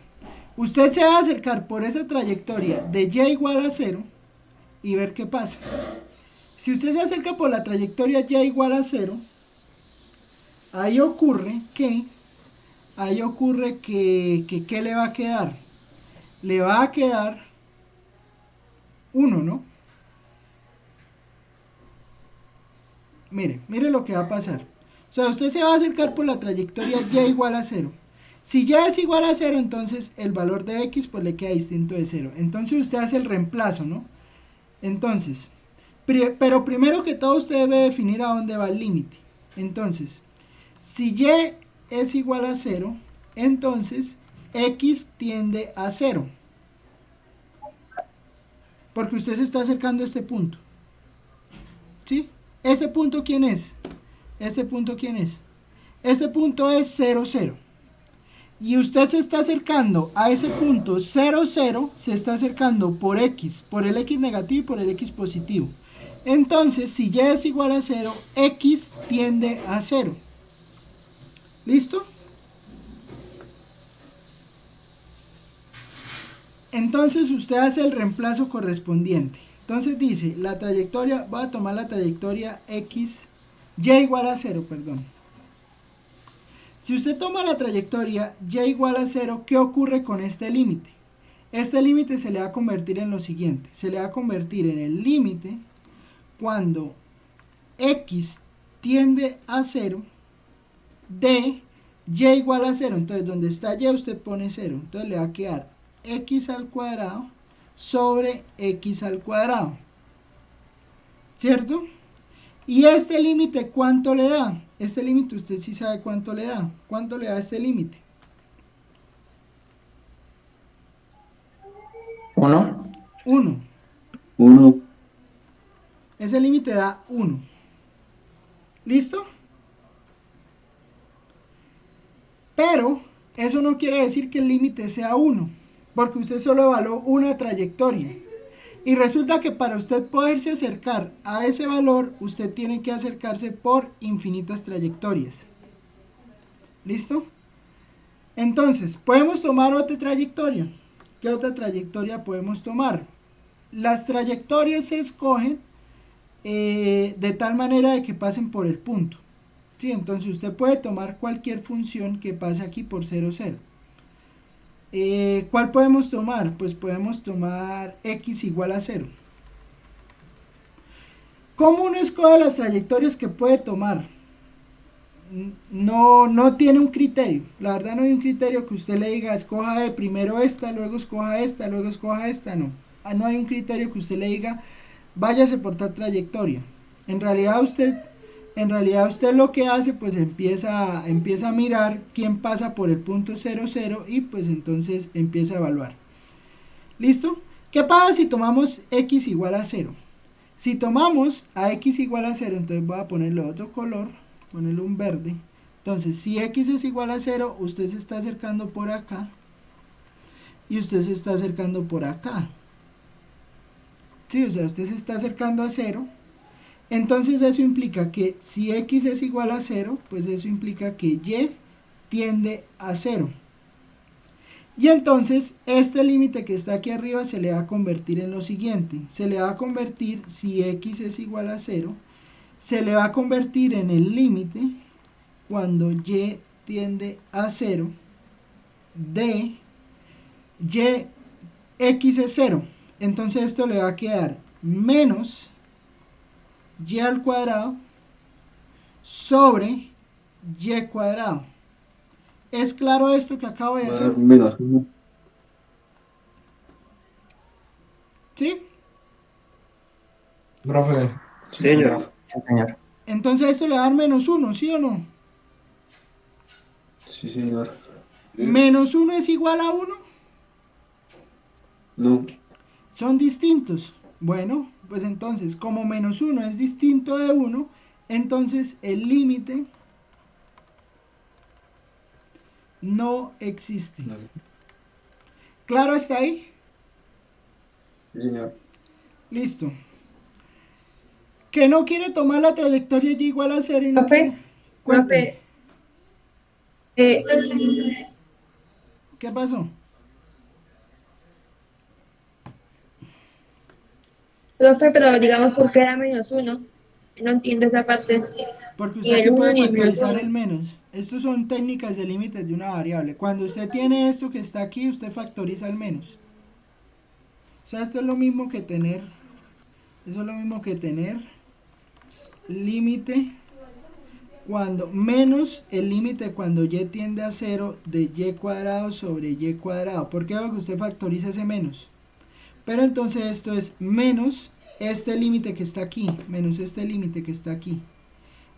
usted se va a acercar por esa trayectoria de Y igual a 0 y ver qué pasa. Si usted se acerca por la trayectoria Y igual a 0, ahí ocurre que ¿qué le va a quedar? Le va a quedar 1, ¿no? Mire lo que va a pasar. O sea, usted se va a acercar por la trayectoria Y igual a 0. Si Y es igual a 0, entonces el valor de X pues le queda distinto de 0. Entonces usted hace el reemplazo, ¿no? Entonces, pero primero que todo usted debe definir a dónde va el límite. Entonces, si Y es igual a 0, entonces X tiende a 0. Porque usted se está acercando a este punto. ¿Sí? ¿Este punto quién es? ¿Este punto quién es? Este punto es 0, 0. Y usted se está acercando a ese punto 0, 0, se está acercando por X, por el X negativo y por el X positivo. Entonces, si y es igual a 0, x tiende a 0. ¿Listo? Entonces usted hace el reemplazo correspondiente. Entonces dice, la trayectoria, voy a tomar la trayectoria x, y igual a 0, perdón. Si usted toma la trayectoria y igual a 0, ¿qué ocurre con este límite? Este límite se le va a convertir en lo siguiente. Se le va a convertir en el límite cuando x tiende a 0 de y igual a 0. Entonces, donde está y usted pone 0. Entonces le va a quedar x al cuadrado sobre x al cuadrado. ¿Cierto? ¿Y este límite cuánto le da? Este límite usted sí sabe cuánto le da. ¿Cuánto le da este límite?
1.
1.
1.
Ese límite da 1. ¿Listo? Pero eso no quiere decir que el límite sea 1, porque usted solo evaluó una trayectoria. Y resulta que para usted poderse acercar a ese valor, usted tiene que acercarse por infinitas trayectorias. ¿Listo? Entonces, podemos tomar otra trayectoria. ¿Qué otra trayectoria podemos tomar? Las trayectorias se escogen de tal manera de que pasen por el punto. ¿Sí? Entonces usted puede tomar cualquier función que pase aquí por 0, 0. ¿Cuál podemos tomar? Pues podemos tomar x igual a 0. ¿Cómo uno escoge las trayectorias que puede tomar? No tiene un criterio. La verdad no hay un criterio que usted le diga escoja de primero esta, luego escoja esta, luego escoja esta. No hay un criterio que usted le diga váyase por tal trayectoria. En realidad usted lo que hace pues empieza a mirar quién pasa por el punto 0, 0 y pues entonces empieza a evaluar. ¿Listo? ¿Qué pasa si tomamos x igual a 0? Si tomamos a x igual a 0, entonces voy a ponerle otro color, ponerle un verde. Entonces si x es igual a 0, usted se está acercando por acá y usted se está acercando por acá. Sí, o sea, usted se está acercando a 0. Entonces eso implica que si x es igual a 0, pues eso implica que y tiende a 0. Y entonces este límite que está aquí arriba se le va a convertir en lo siguiente. Se le va a convertir, si x es igual a 0, se le va a convertir en el límite cuando y tiende a 0 de y x es 0. Entonces esto le va a quedar menos y al cuadrado sobre y cuadrado. ¿Es claro esto que acabo de hacer?
Menos 1.
¿Sí?
Profe.
Sí, señor. Sí, señor.
Entonces esto le va a dar menos 1, ¿sí o no?
Sí, señor.
¿Menos 1 es igual a 1?
No.
Son distintos. Bueno, pues entonces, como menos 1 es distinto de 1, entonces el límite no existe.
No.
¿Claro está ahí?
Sí, señor.
Listo. ¿Que no quiere tomar la trayectoria y igual a 0 y no
Profe,
quiere? Cuénteme.
Profe,
¿Qué pasó?
profe, pero digamos por qué era menos 1. No entiendo esa parte.
Porque
Y
usted
el
aquí
uno
puede
ni menos
factorizar
uno.
el menos. Estos son técnicas de límites de una variable. Cuando usted tiene esto que está aquí, usted factoriza el menos. O sea, esto es lo mismo que tener, eso es lo mismo que tener límite cuando, menos el límite cuando y tiende a 0 de y cuadrado sobre y cuadrado. ¿Por qué? Porque usted factoriza ese menos. Pero entonces esto es menos este límite que está aquí, menos este límite que está aquí.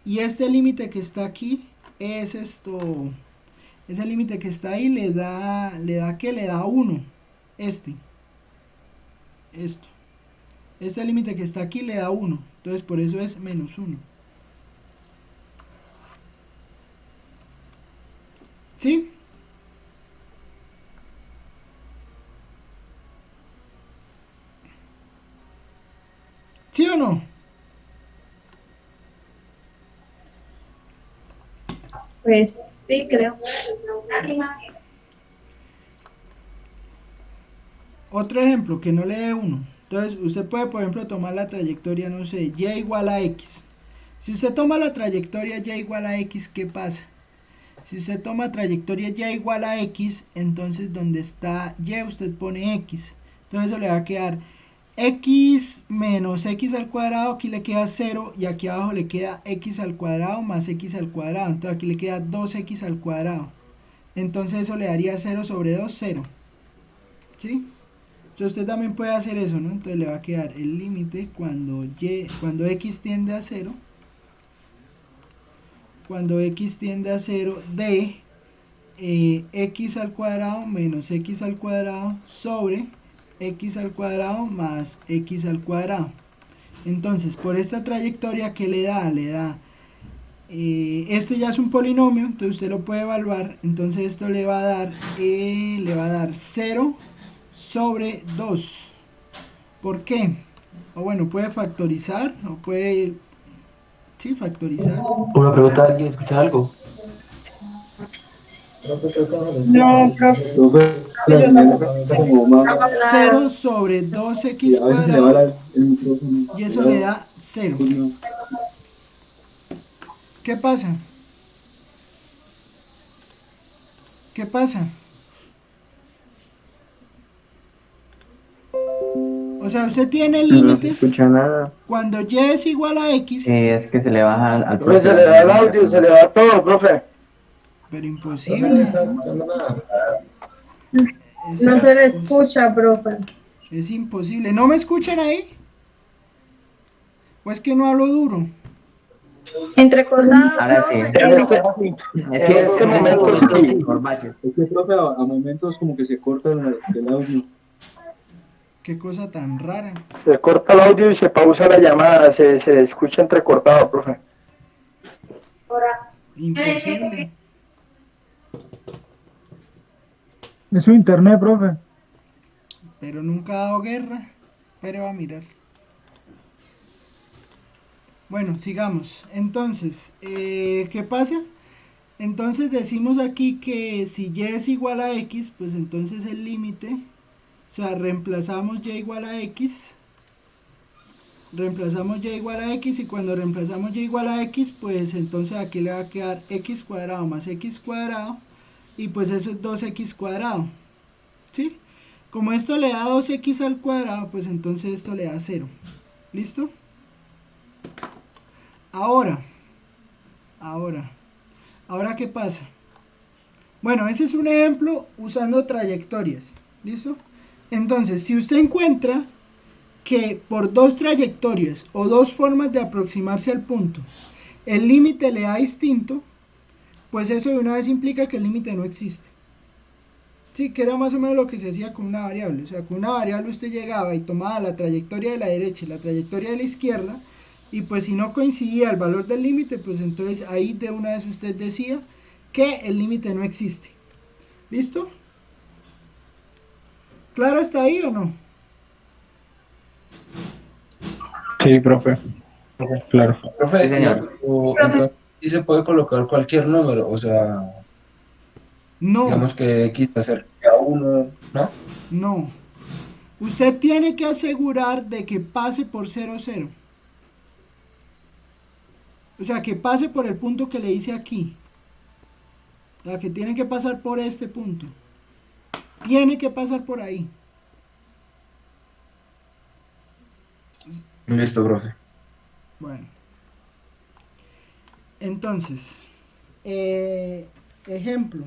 Y este límite que está aquí es esto, ese límite que está ahí le da ¿qué? Le da 1, esto. Este límite que está aquí le da 1, entonces por eso es menos 1. ¿Sí? ¿Sí o no?
Pues sí, creo.
Otro ejemplo, que no le dé uno. Entonces, usted puede, por ejemplo, tomar la trayectoria, no sé, y igual a x. Si usted toma la trayectoria y igual a x, ¿qué pasa? Si usted toma trayectoria y igual a x, entonces donde está y usted pone x. Entonces eso le va a quedar x menos x al cuadrado, aquí le queda 0 y aquí abajo le queda x al cuadrado más x al cuadrado. Entonces aquí le queda 2x al cuadrado. Entonces eso le daría 0 sobre 2, 0. ¿Sí? Entonces usted también puede hacer eso, ¿no? Entonces le va a quedar el límite cuando x tiende a 0. Cuando x tiende a 0 de x al cuadrado menos x al cuadrado sobre x al cuadrado más x al cuadrado. Entonces, por esta trayectoria que le da, este ya es un polinomio, entonces usted lo puede evaluar. Entonces esto le va a dar 0 sobre 2. ¿Por qué? O bueno, puede factorizar, o puede, sí, factorizar.
Una pregunta, ¿alguien escucha algo?
No, profe.
0 sobre 2x cuadrado y eso le da 0. ¿Qué pasa? ¿Qué pasa? O sea, usted tiene el
No se
límite
escucha nada.
cuando y es igual a x,
Es que se le baja al
Profe, se le da el audio, se le da todo, profe.
pero imposible. Es,
No se le escucha, profe.
es imposible. ¿No me escuchan ahí? ¿O es que no hablo duro?
Entrecortado.
Ahora sí.
En este momento sí.
Es que, profe, a momentos como que se corta el audio.
Qué cosa tan rara.
Se corta el audio y se pausa la llamada, se escucha entrecortado, profe.
Imposible.
Es su internet, profe.
Pero nunca ha dado guerra. Pero va a mirar. Bueno, sigamos. Entonces, ¿qué pasa? Entonces decimos aquí que si y es igual a x, pues entonces el límite, o sea, reemplazamos y igual a x. Reemplazamos y igual a x y cuando reemplazamos y igual a x, pues entonces aquí le va a quedar x cuadrado más x cuadrado. Y pues eso es 2x cuadrado. ¿Sí? Como esto le da 2x al cuadrado, pues entonces esto le da 0. ¿Listo? Ahora, ¿qué pasa? Bueno, ese es un ejemplo usando trayectorias. ¿Listo? Entonces, si usted encuentra que por dos trayectorias o dos formas de aproximarse al punto, el límite le da distinto, pues eso de una vez implica que el límite no existe. Sí, que era más o menos lo que se hacía con una variable. O sea, con una variable usted llegaba y tomaba la trayectoria de la derecha y la trayectoria de la izquierda, y pues si no coincidía el valor del límite, pues entonces ahí de una vez usted decía que el límite no existe. ¿Listo? ¿Claro está ahí o no?
Sí, profe. Claro.
Profe,
Sí, señor.
entonces sí se puede colocar cualquier número, o sea,
No.
digamos que X se acerque a 1, ¿no?
No. Usted tiene que asegurar de que pase por 0, 0. O sea, que pase por el punto que le hice aquí. O sea, que tiene que pasar por este punto. Tiene que pasar por ahí.
Listo, profe.
Bueno. Entonces, ejemplo.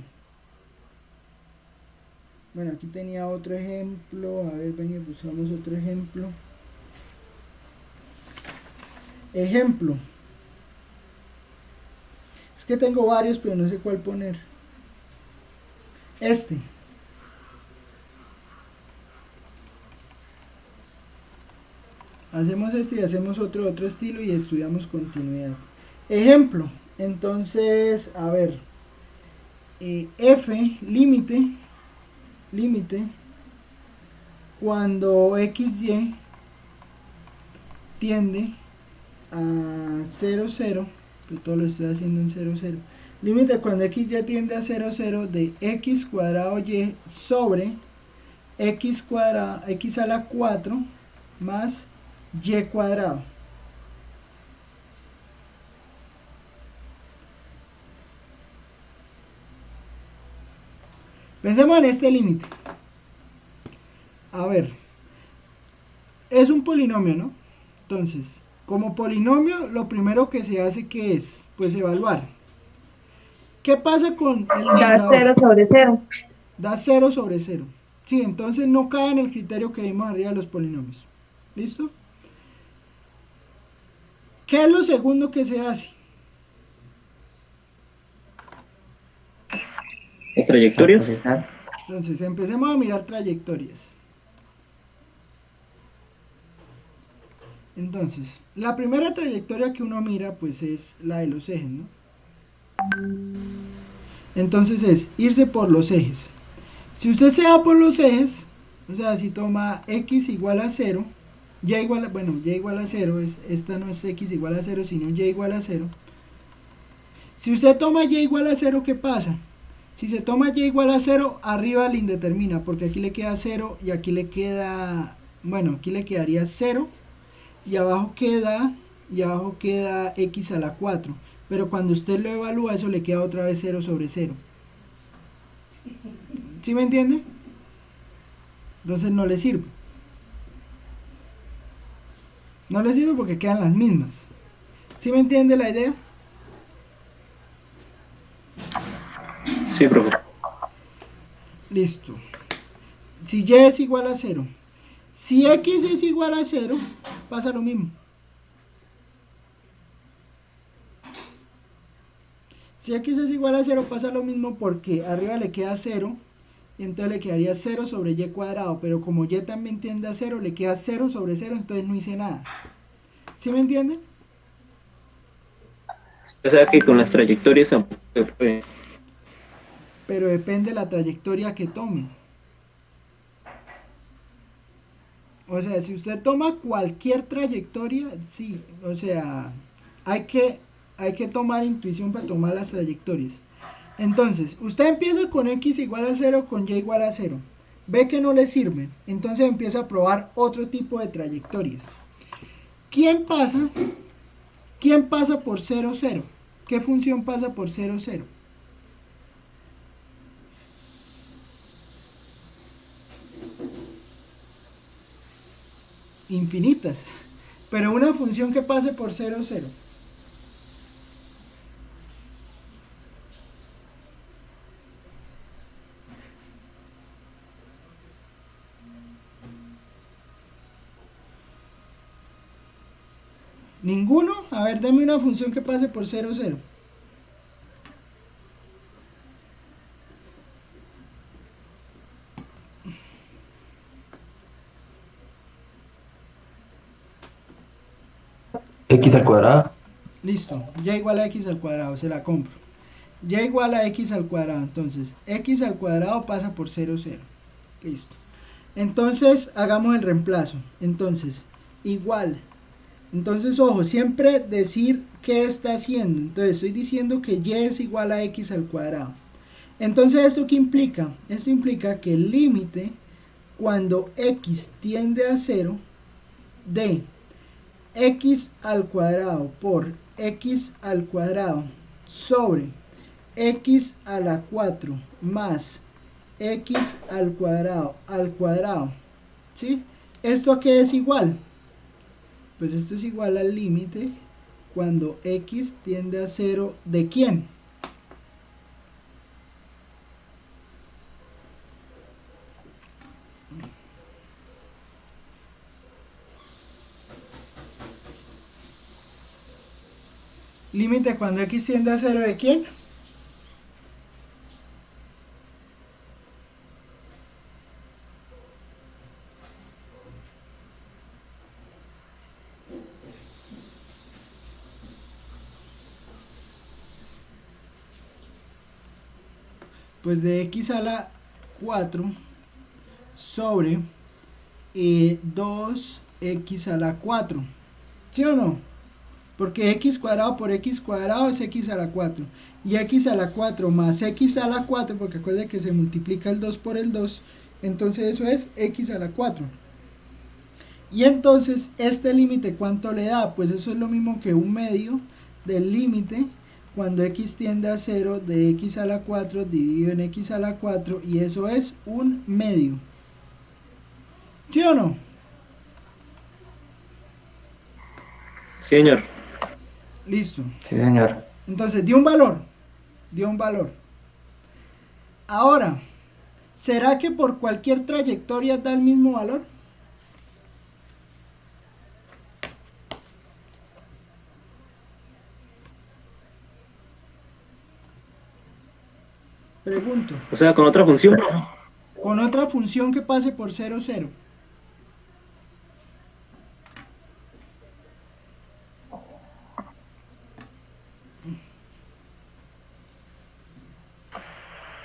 Bueno, aquí tenía otro ejemplo. A ver, venga, buscamos otro ejemplo. Ejemplo. Es que tengo varios, pero no sé cuál poner. Este. Hacemos este y hacemos otro estilo y estudiamos continuidad. Ejemplo. Entonces, a ver. F, límite cuando xy tiende a 0, 0, que todo lo estoy haciendo en 0, 0, Límite cuando x ya tiende a 0, 0 de x cuadrado y sobre x cuadrado, x a la 4 más y cuadrado. Pensemos en este límite. A ver, es un polinomio, ¿no? Entonces, como polinomio, lo primero que se hace, ¿qué es? Pues evaluar. ¿Qué pasa con el
Da
numerador?
0 sobre 0.
Da 0 sobre 0. Sí, entonces no cae en el criterio que vimos arriba de los polinomios. ¿Listo? ¿Qué es lo segundo que se hace?
¿Las trayectorias?
Entonces, empecemos a mirar trayectorias. Entonces, la primera trayectoria que uno mira, pues es la de los ejes, ¿no? Entonces es irse por los ejes. Si usted se va por los ejes, o sea, si toma x igual a 0, y igual a, bueno, y igual a 0, esta no es x igual a 0, sino y igual a 0. Si usted toma y igual a 0, ¿qué pasa? Si se toma y igual a 0, arriba le indetermina, porque aquí le queda 0 y aquí le queda, bueno, aquí le quedaría 0 y abajo queda x a la 4. Pero cuando usted lo evalúa, eso le queda otra vez 0 sobre 0. ¿Sí me entiende? Entonces no le sirve. No le sirve porque quedan las mismas. ¿Sí me entiende la idea?
Sí, profe.
Listo. Si y es igual a 0. Si x es igual a 0, pasa lo mismo. Si x es igual a 0, pasa lo mismo porque arriba le queda 0 y entonces le quedaría 0 sobre y cuadrado, pero como y también tiende a 0, le queda 0 sobre 0, entonces no hice nada. ¿Sí me entienden?
O sea que con las trayectorias tampoco se puede.
Pero depende de la trayectoria que tome. O sea, si usted toma cualquier trayectoria, sí, o sea, hay que tomar intuición para tomar las trayectorias. Entonces, usted empieza con x igual a 0, con y igual a 0. Ve que no le sirve. Entonces empieza a probar otro tipo de trayectorias. ¿Quién pasa por 0, 0? ¿Qué función pasa por 0, 0? Infinitas. Pero una función que pase por 0, 0. ¿Ninguno? A ver, dame una función que pase por 0, 0.
X al cuadrado.
Listo, y igual a x al cuadrado, se la compro. Y igual a x al cuadrado, entonces x al cuadrado pasa por 0, 0. Listo. Entonces hagamos el reemplazo. Entonces, igual. Entonces, ojo, siempre decir qué está haciendo. Entonces, estoy diciendo que y es igual a x al cuadrado. Entonces, ¿esto qué implica? Esto implica que el límite cuando x tiende a 0 de x al cuadrado por x al cuadrado sobre x a la 4 más x al cuadrado, ¿sí? ¿Esto a qué es igual? Pues esto es igual al límite cuando x tiende a 0 ¿de quién? Límite cuando x tiende a 0 ¿de quién? Pues de x a la 4 sobre 2x a la 4. ¿Sí o no? porque x cuadrado por x cuadrado es x a la 4, y x a la 4 más x a la 4, porque acuérdense que se multiplica el 2 por el 2, entonces eso es x a la 4. Y entonces este límite, ¿cuánto le da? Pues eso es lo mismo que un medio del límite cuando x tiende a 0 de x a la 4 dividido en x a la 4, y eso es un medio. ¿Sí o no?
Sí, señor.
Listo.
Sí, señor.
Entonces dio un valor. Dio un valor. Ahora, ¿será que por cualquier trayectoria da el mismo valor? Pregunto.
O sea, con otra función, profe.
Con otra función que pase por 0, 0.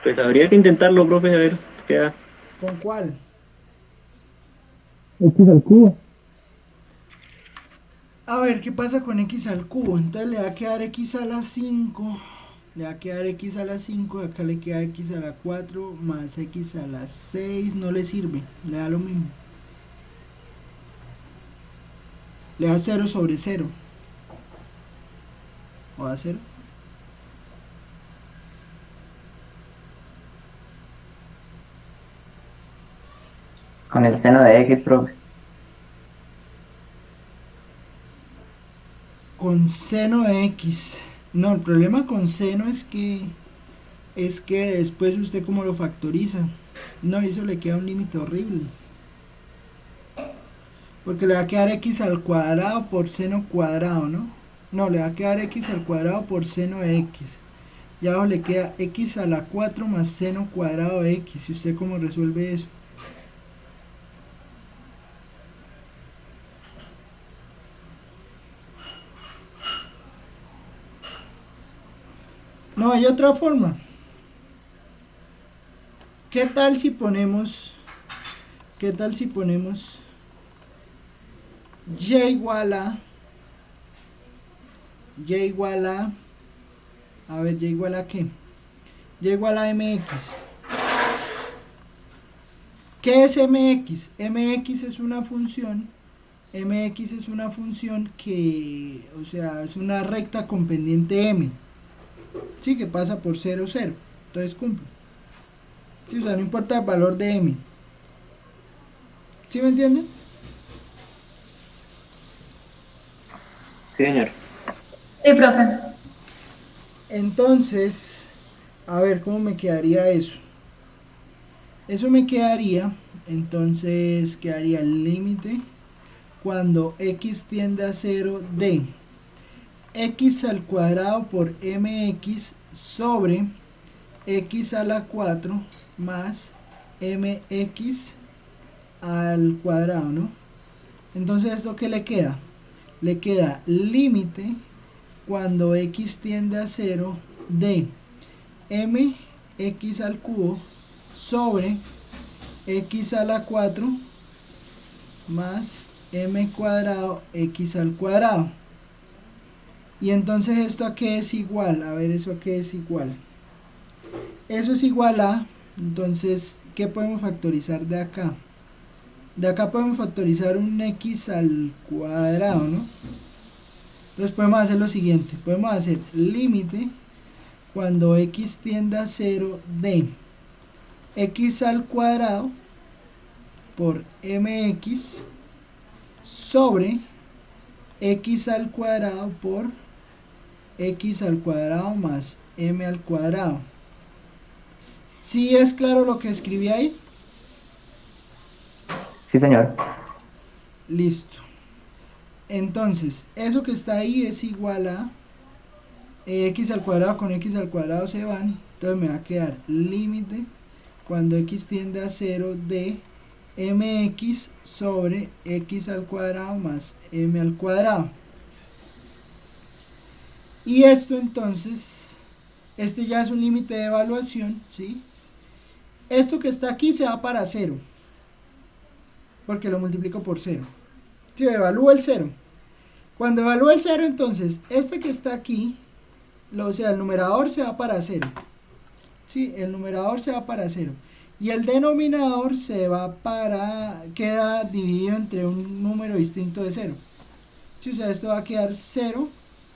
Pues habría que intentarlo, profe, a ver qué da.
¿Con cuál?
X al cubo.
A ver, ¿qué pasa con x al cubo? Entonces le va a quedar x a la 5. Le va a quedar x a la 5. Acá le queda x a la 4 más x a la 6. No le sirve. Le da lo mismo. Le da 0 sobre 0. ¿O da 0?
Con el seno de X, profe.
Con seno de x. No, el problema con seno es que después usted como lo factoriza. No, eso le queda un límite horrible. Porque le va a quedar x al cuadrado por seno cuadrado, ¿no? No, le va a quedar x al cuadrado por seno de x. Y abajo le queda x a la 4 más seno cuadrado de x. ¿Y usted cómo resuelve eso? No, hay otra forma. ¿Qué tal si ponemos y igual a ver, y igual a qué? Y igual a mx. ¿Qué es mx? Mx es una función que, o sea, es una recta con pendiente m. Sí, que pasa por 0, 0. Entonces cumple. Sí, o sea, no importa el valor de m. ¿Sí me entienden?
Sí, señor.
Sí, profe.
Entonces, a ver, ¿cómo me quedaría eso? Eso me quedaría, entonces quedaría el límite cuando x tiende a 0 de x al cuadrado por mx sobre x a la 4 más mx al cuadrado, ¿no? Entonces, ¿esto qué le queda? Le queda límite cuando x tiende a 0 de mx al cubo sobre x a la 4 más m cuadrado x al cuadrado. Y entonces, ¿esto a qué es igual? A ver, ¿eso a qué es igual? Eso es igual a, entonces, ¿qué podemos factorizar de acá? De acá podemos factorizar un x al cuadrado, ¿no? Entonces podemos hacer lo siguiente, podemos hacer límite cuando x tiende a 0 de x al cuadrado por mx sobre x al cuadrado por x al cuadrado más m al cuadrado. ¿Sí es claro lo que escribí ahí?
Sí, señor.
Listo. Entonces, eso que está ahí es igual a x al cuadrado con x al cuadrado se van. Entonces me va a quedar límite cuando x tiende a 0 de mx sobre x al cuadrado más m al cuadrado. Y esto entonces, este ya es un límite de evaluación, ¿sí? Esto que está aquí se va para 0, porque lo multiplico por 0. Se evalúa el 0. Cuando evalúo el 0, entonces, este que está aquí, o sea, el numerador se va para 0. ¿Sí? El numerador se va para 0. Y el denominador queda dividido entre un número distinto de 0. ¿Sí? O sea, esto va a quedar 0.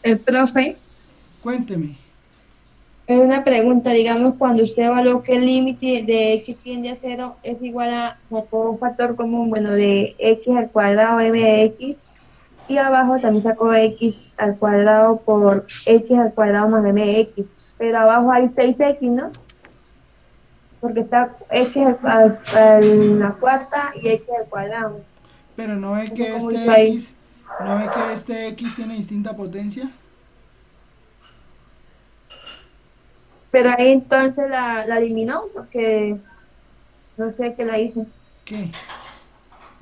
El profe,
Cuénteme.
es una pregunta, digamos, cuando usted evaluó que el límite de x tiende a 0 es igual a, sacó un factor común, bueno, de x al cuadrado m de x, y abajo también sacó x al cuadrado por x al cuadrado más m de x, pero abajo hay 6x, ¿no? Porque está x a la cuarta y x al cuadrado.
Pero no ve que
¿Cómo hizo
este
ahí?
x, no ve que este x tiene distinta potencia.
Pero ahí entonces la eliminó porque no sé qué la hizo.
¿Qué?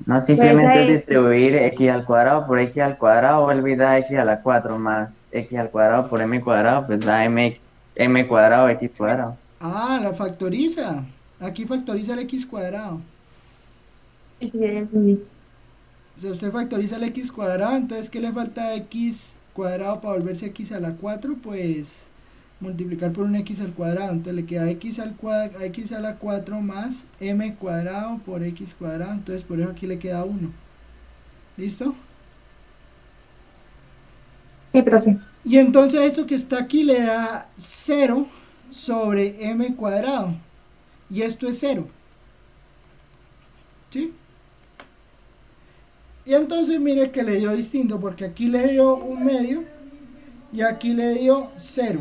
No, simplemente es
Pues,
distribuir x al cuadrado por x al cuadrado, vuelve y da x a la 4 más x al cuadrado por m cuadrado, pues da m cuadrado x cuadrado.
Ah, la factoriza. Aquí factoriza el x cuadrado.
sí, ya entendí.
O sea, usted factoriza el x cuadrado, entonces ¿qué le falta a x cuadrado para volverse x a la 4? Pues multiplicar por un x al cuadrado, entonces le queda x a la 4 más m cuadrado por x cuadrado, entonces por eso aquí le queda 1. ¿Listo?
Sí, profe.
Y entonces eso que está aquí le da 0 sobre m cuadrado, y esto es 0. ¿Sí? Y entonces mire que le dio distinto, porque aquí le dio un medio y aquí le dio 0.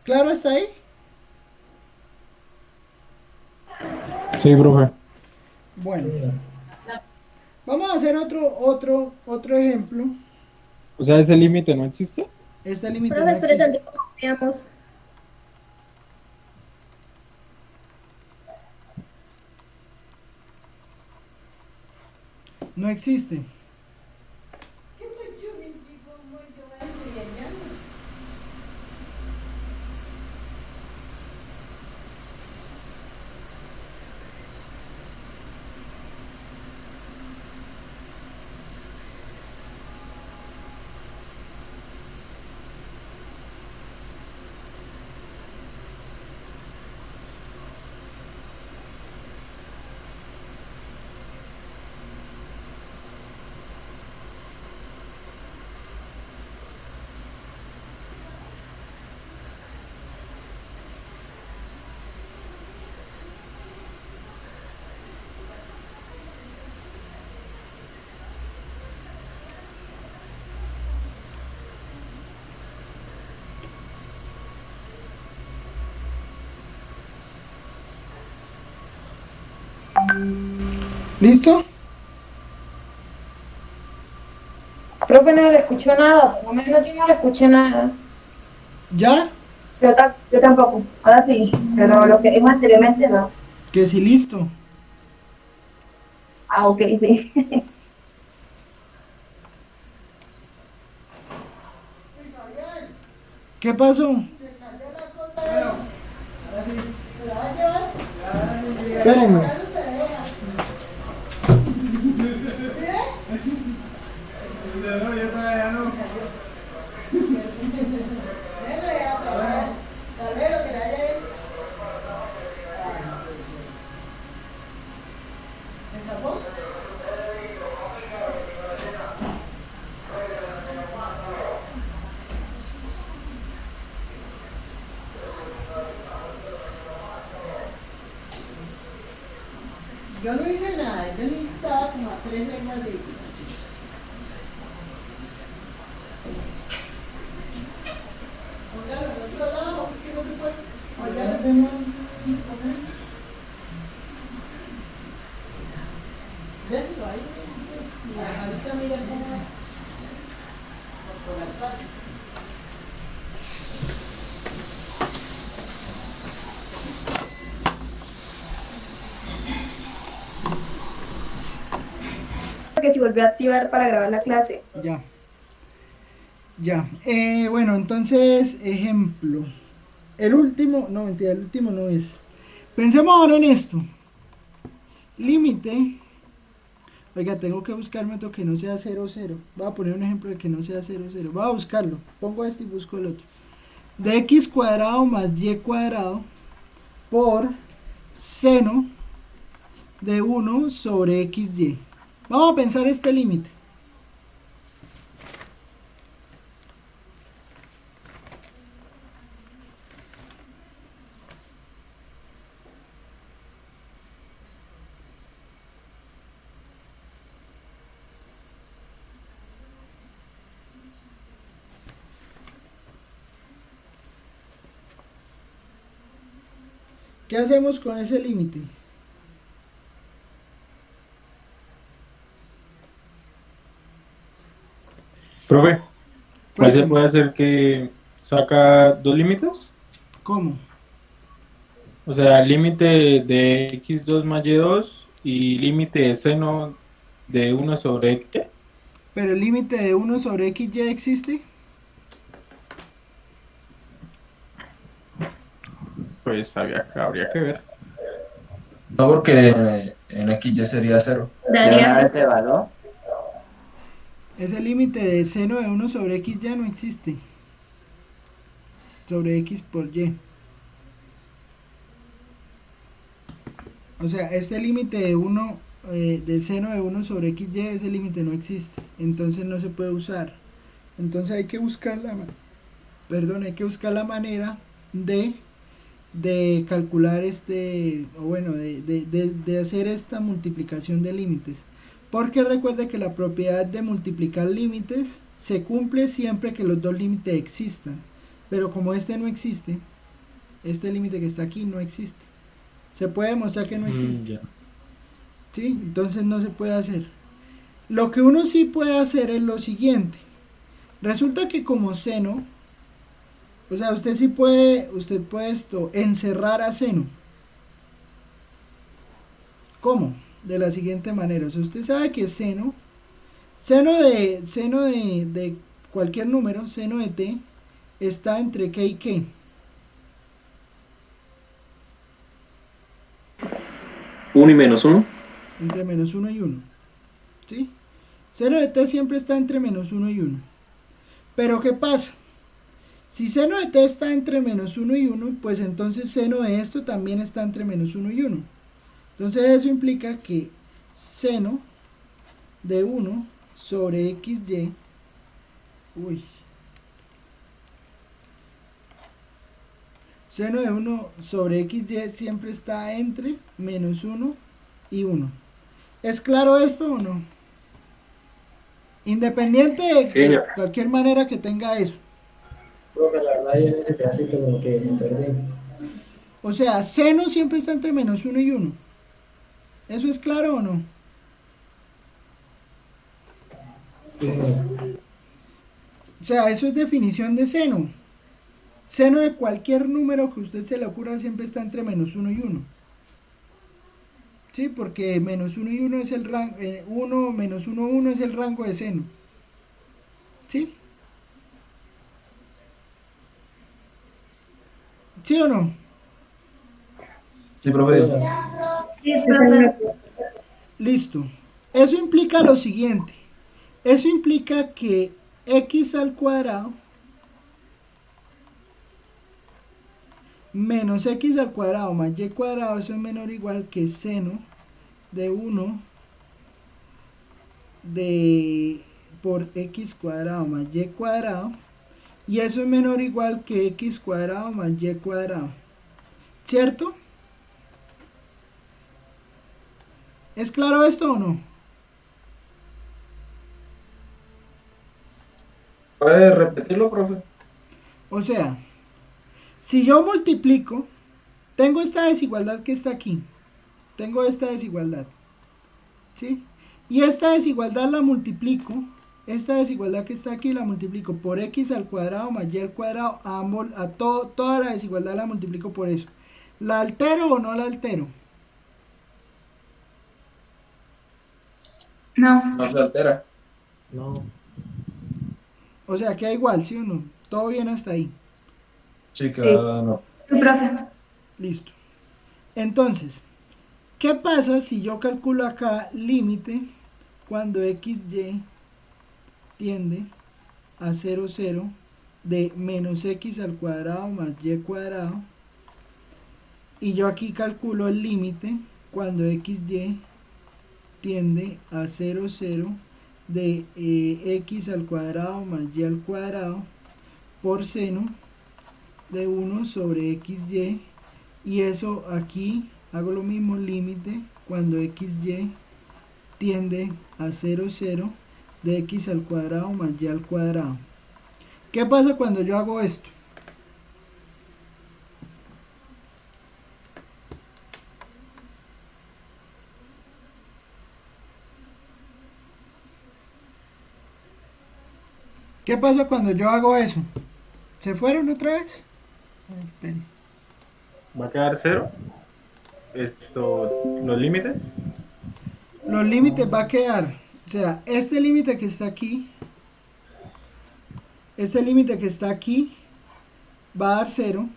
¿Claro hasta ahí?
Sí, profe.
Bueno, vamos a hacer otro ejemplo.
O sea, ese límite no existe.
Este límite
Profe,
no
espere
existe.
tantito, veamos.
No existe. ¿Listo?
Profe, no le escuchó nada, por lo menos yo no le escuché nada.
¿Ya?
Yo tampoco, ahora sí, pero lo que dijo anteriormente no.
Que sí, listo.
Ah, ok, sí.
¿Qué pasó? Espérenme.
Yo no hice nada, yo necesitaba como a 3 lenguas de vista. Oigan, nosotros hablábamos, que no se puede. Oigan, nos vemos. ¿Ves? Ahí. Ahorita mira cómo es. Por la parte.
Que si volvió a activar para grabar la clase.
Ya. Ya. Bueno, entonces, ejemplo. El último, no, mentira, el último no es. Pensemos ahora en esto. Límite Oiga, tengo que buscarme otro que no sea 0, 0. Voy a poner un ejemplo de que no sea 0, 0. Voy a buscarlo. Pongo este y busco el otro. De x cuadrado más y cuadrado por seno de 1 sobre xy. Vamos a pensar este límite. ¿Qué hacemos con ese límite?
Profe, ¿ahí se
Cuéntame.
puede hacer que saca dos límites?
¿Cómo?
O sea, límite de x2 más y2 y límite de seno de 1 sobre x.
¿Pero el límite de 1 sobre xy existe?
Pues habría que ver.
No, porque en X ya sería 0.
¿De
Daría
una vez
cero.
se evaluó?
Ese límite de seno de 1 sobre xy no existe. Sobre x por y. O sea, este límite de 1, de seno de 1 sobre xy, ese límite no existe. Entonces no se puede usar. Entonces hay que buscar hay que buscar la manera de calcular o bueno, de hacer esta multiplicación de límites. Porque recuerde que la propiedad de multiplicar límites se cumple siempre que los dos límites existan. Pero como este no existe, este límite que está aquí no existe. Se puede demostrar que no existe.
Ya.
¿Sí? Entonces no se puede hacer. Lo que uno sí puede hacer es lo siguiente. Resulta que como seno, o sea, usted puede encerrar a seno. ¿Cómo? De la siguiente manera. O sea, usted sabe que seno de cualquier número, seno de t, está entre qué y qué.
¿1 y menos 1?
Entre menos 1 y 1. ¿Sí? Seno de t siempre está entre menos 1 y 1. Pero ¿qué pasa? Si seno de t está entre menos 1 y 1, pues entonces seno de esto también está entre menos 1 y 1. Entonces eso implica que seno de 1 sobre xy, seno de 1 sobre xy siempre está entre menos 1 y 1. ¿Es claro esto o no? Independiente de cualquier manera que tenga eso.
Profe, la verdad, yo en ese pedacito como que me perdí.
O sea, seno siempre está entre menos 1 y 1. ¿Eso es claro o no?
Sí.
O sea, eso es definición de seno. Seno de cualquier número que a usted se le ocurra siempre está entre menos 1 y 1. Sí, porque menos 1 y 1 es el rango, 1 menos 1, 1 es el rango de seno. ¿Sí? ¿Sí o no?
Sí, profe.
Sí, profe.
Listo. Eso implica lo siguiente. Eso implica que x al cuadrado menos x al cuadrado más y cuadrado, eso es menor o igual que seno de 1 por x cuadrado más y cuadrado, y eso es menor o igual que x cuadrado más y cuadrado. ¿Cierto? ¿Es claro esto o no?
¿Puede repetirlo, profe?
O sea, si yo multiplico, tengo esta desigualdad que está aquí. Tengo esta desigualdad. ¿Sí? Y esta desigualdad la multiplico. Esta desigualdad que está aquí la multiplico por x al cuadrado más y al cuadrado. Toda la desigualdad la multiplico por eso. ¿La altero o no la altero?
No.
No se altera.
No.
O sea, queda igual, ¿sí o no? Todo bien hasta ahí.
Sí, no.
Sí, profe.
Listo. Entonces, ¿qué pasa si yo calculo acá límite cuando xy tiende a 0, 0 de menos x al cuadrado más y cuadrado, y yo aquí calculo el límite cuando xy tiende a 0, 0 de x al cuadrado más y al cuadrado por seno de 1 sobre xy, y eso aquí hago lo mismo, límite cuando xy tiende a 0, 0 de x al cuadrado más y al cuadrado. ¿Qué pasa cuando yo hago esto? ¿Qué pasa cuando yo hago eso? ¿Se fueron otra vez? Espere.
¿Va a quedar 0? Los límites.
Los límites va a quedar, o sea, este límite que está aquí, este límite que está aquí va a dar 0,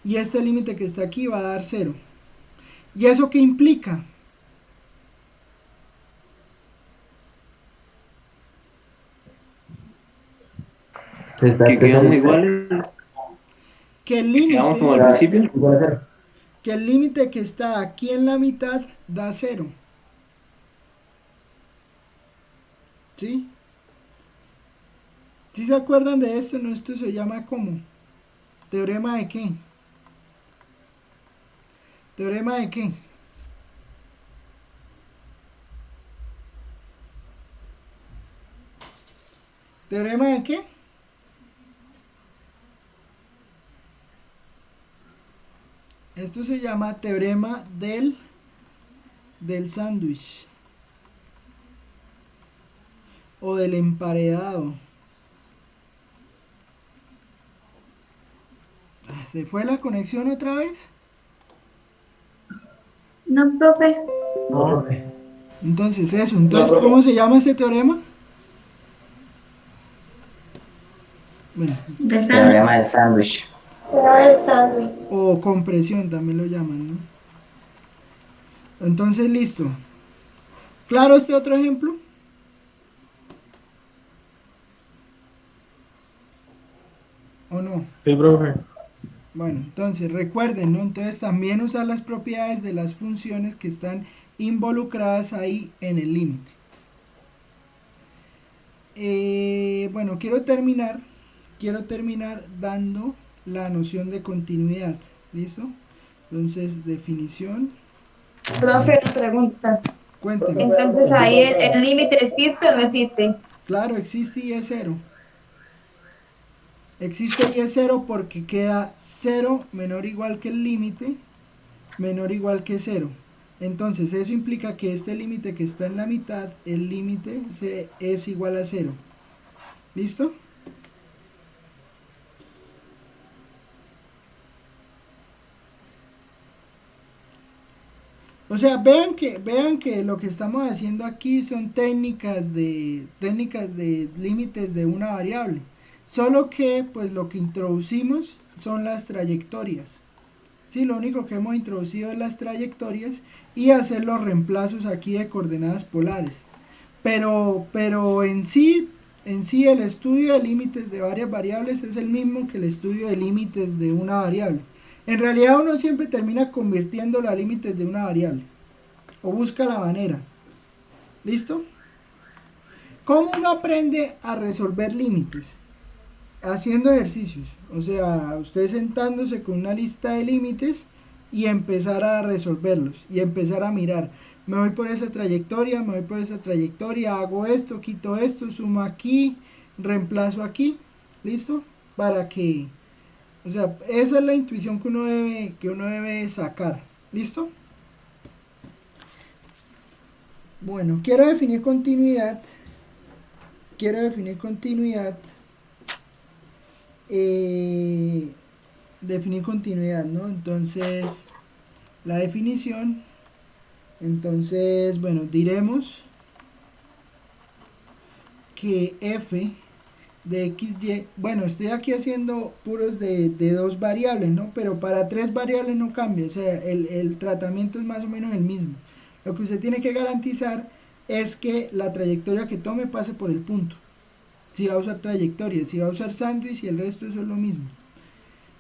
y este límite que está aquí va a dar 0. ¿Y eso qué implica?
Que quedamos igual.
Que el
Quedamos como
límite,
al principio.
que el límite que está aquí en la mitad da 0. ¿Sí? ¿Sí se acuerdan de esto? No, esto se llama como ¿teorema de qué? ¿Teorema de qué? ¿Teorema de qué? Esto se llama teorema del sándwich o del emparedado. ¿Se fue la conexión otra vez?
No, profe.
Entonces eso, entonces ¿cómo se llama este teorema? Bueno,
Teorema del sándwich.
o compresión también lo llaman, ¿no? Entonces listo. ¿Claro este otro ejemplo? ¿O no?
Sí, profe.
Bueno, entonces recuerden, ¿no? Entonces también usar las propiedades de las funciones que están involucradas ahí en el límite. Bueno, quiero terminar dando la noción de continuidad. ¿Listo? Entonces, definición.
Profe, una pregunta.
Cuénteme.
Entonces ahí el límite existe o no existe.
Claro, existe y es 0. Existe y es 0 porque queda 0 menor o igual que el límite, menor o igual que 0. Entonces eso implica que este límite que está en la mitad, el límite es igual a 0. ¿Listo? O sea, vean que lo que estamos haciendo aquí son técnicas de límites de una variable. Solo que pues lo que introducimos son las trayectorias. Sí, lo único que hemos introducido es las trayectorias y hacer los reemplazos aquí de coordenadas polares. Pero en sí el estudio de límites de varias variables es el mismo que el estudio de límites de una variable. En realidad uno siempre termina convirtiéndolo a límites de una variable. O busca la manera. ¿Listo? ¿Cómo uno aprende a resolver límites? Haciendo ejercicios. O sea, usted sentándose con una lista de límites y empezar a resolverlos. Y empezar a mirar. Me voy por esa trayectoria, hago esto, quito esto, sumo aquí, reemplazo aquí. ¿Listo? Para que... O sea, esa es la intuición que uno debe sacar. ¿Listo? Bueno, quiero definir continuidad. Definir continuidad, ¿no? Entonces, la definición. Entonces, bueno, diremos que f de xy, bueno, estoy aquí haciendo puros de dos variables, ¿no? Pero para tres variables no cambia, o sea, el tratamiento es más o menos el mismo. Lo que usted tiene que garantizar es que la trayectoria que tome pase por el punto. Si va a usar trayectoria, si va a usar sándwich y el resto, eso es lo mismo.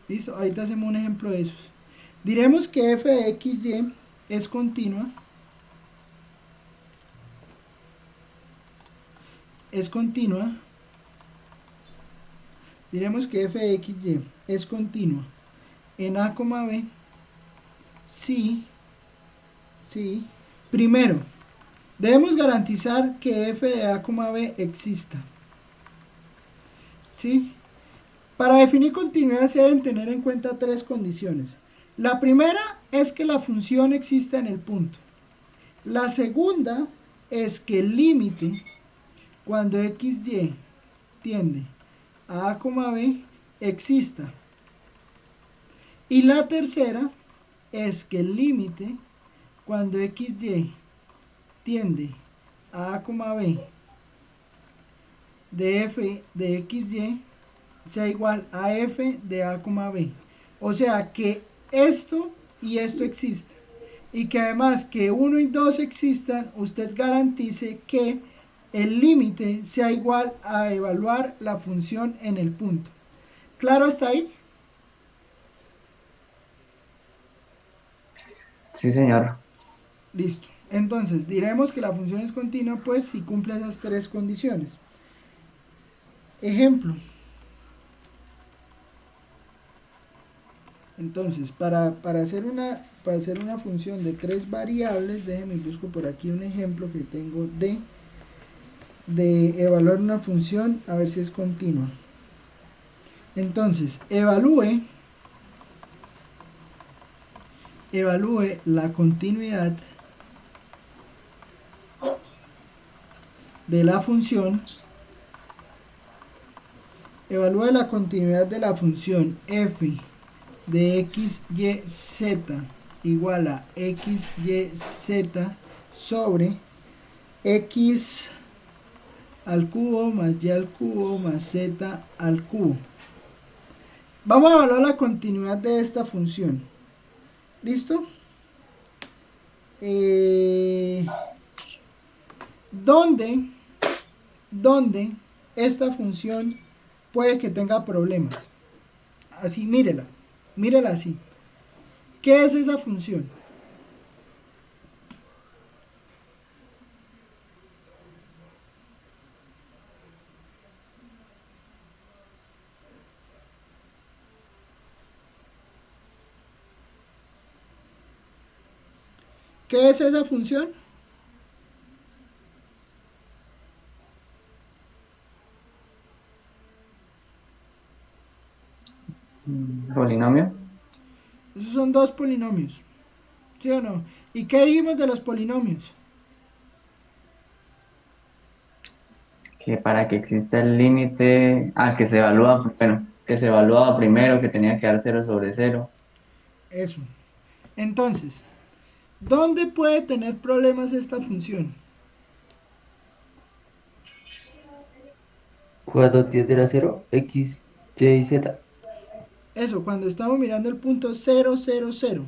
¿Listo? Ahorita hacemos un ejemplo de esos. Diremos que f de xy es continua. Es continua. Diremos que f de xy es continua en a, b si, primero, debemos garantizar que f de a, b exista. ¿Sí? Para definir continuidad se deben tener en cuenta tres condiciones. La primera es que la función exista en el punto. La segunda es que el límite cuando xy tiende a b exista. Y la tercera es que el límite cuando xy tiende a b de f de xy sea igual a f de a, b. O sea que esto y esto existen. Y que además que 1 y 2 existan, usted garantice que el límite sea igual a evaluar la función en el punto. ¿Claro hasta ahí?
Sí, señor.
Listo. Entonces, diremos que la función es continua, pues si cumple esas tres condiciones. Ejemplo. Entonces, para hacer una función de tres variables, déjenme busco por aquí un ejemplo que tengo de evaluar una función, a ver si es continua. Entonces, evalúe la continuidad de la función. Evalúe la continuidad de la función f de xyz igual a xyz sobre x al cubo más y al cubo más z al cubo. Vamos a evaluar la continuidad de esta función. ¿Listo? ¿Dónde esta función puede que tenga problemas? Así, mírela así. ¿Qué es esa función? ¿Qué es esa función?
¿Polinomio?
Esos son dos polinomios. ¿Sí o no? ¿Y qué dijimos de los polinomios?
Que para que exista el límite... que se evalúa, bueno, que se evaluaba primero, que tenía que dar 0 sobre 0.
Eso. Entonces, ¿dónde puede tener problemas esta función?
Cuando tiende a 0, x, y, z.
Eso, cuando estamos mirando el punto 0, 0, 0,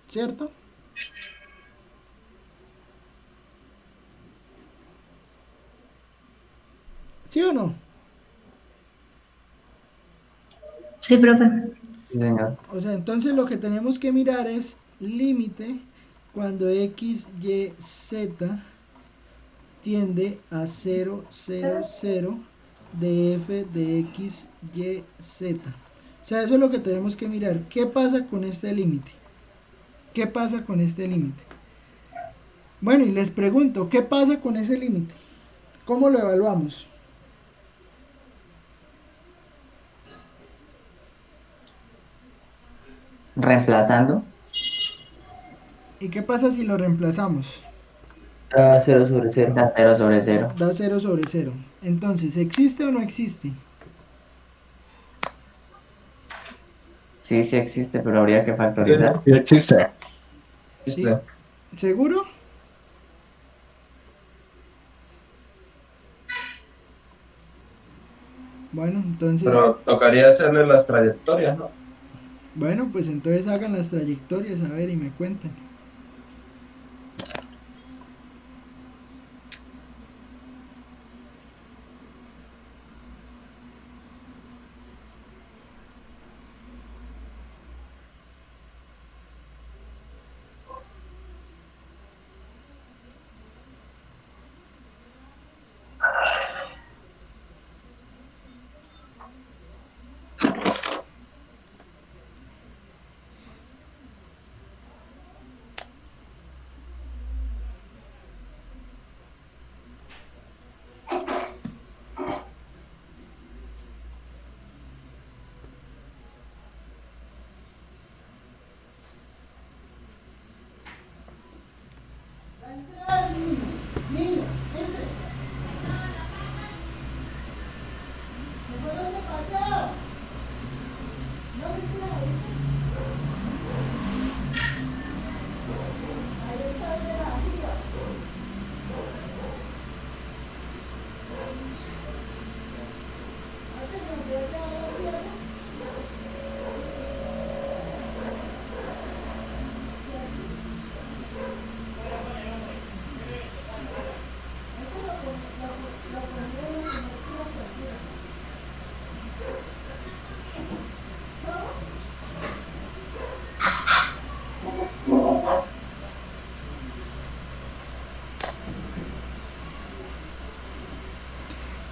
¿cierto? ¿Sí o no?
Sí, profe.
Sí, señor.
O sea, entonces lo que tenemos que mirar es límite cuando x, y, z tiende a 0, 0, 0 de f de x, y, z. O sea, eso es lo que tenemos que mirar. ¿Qué pasa con este límite? ¿Qué pasa con este límite? Bueno, y les pregunto, ¿qué pasa con ese límite? ¿Cómo lo evaluamos?
Reemplazando.
¿Y qué pasa si lo reemplazamos?
Da 0 sobre 0.
Da 0 sobre 0.
Da 0 sobre 0. Entonces, ¿existe o no existe?
Sí, sí existe, pero habría que factorizar.
Sí existe.
¿Sí? ¿Seguro? Bueno, entonces...
Pero tocaría hacerle las trayectorias, ¿no?
Bueno, pues entonces hagan las trayectorias, a ver, y me cuentan.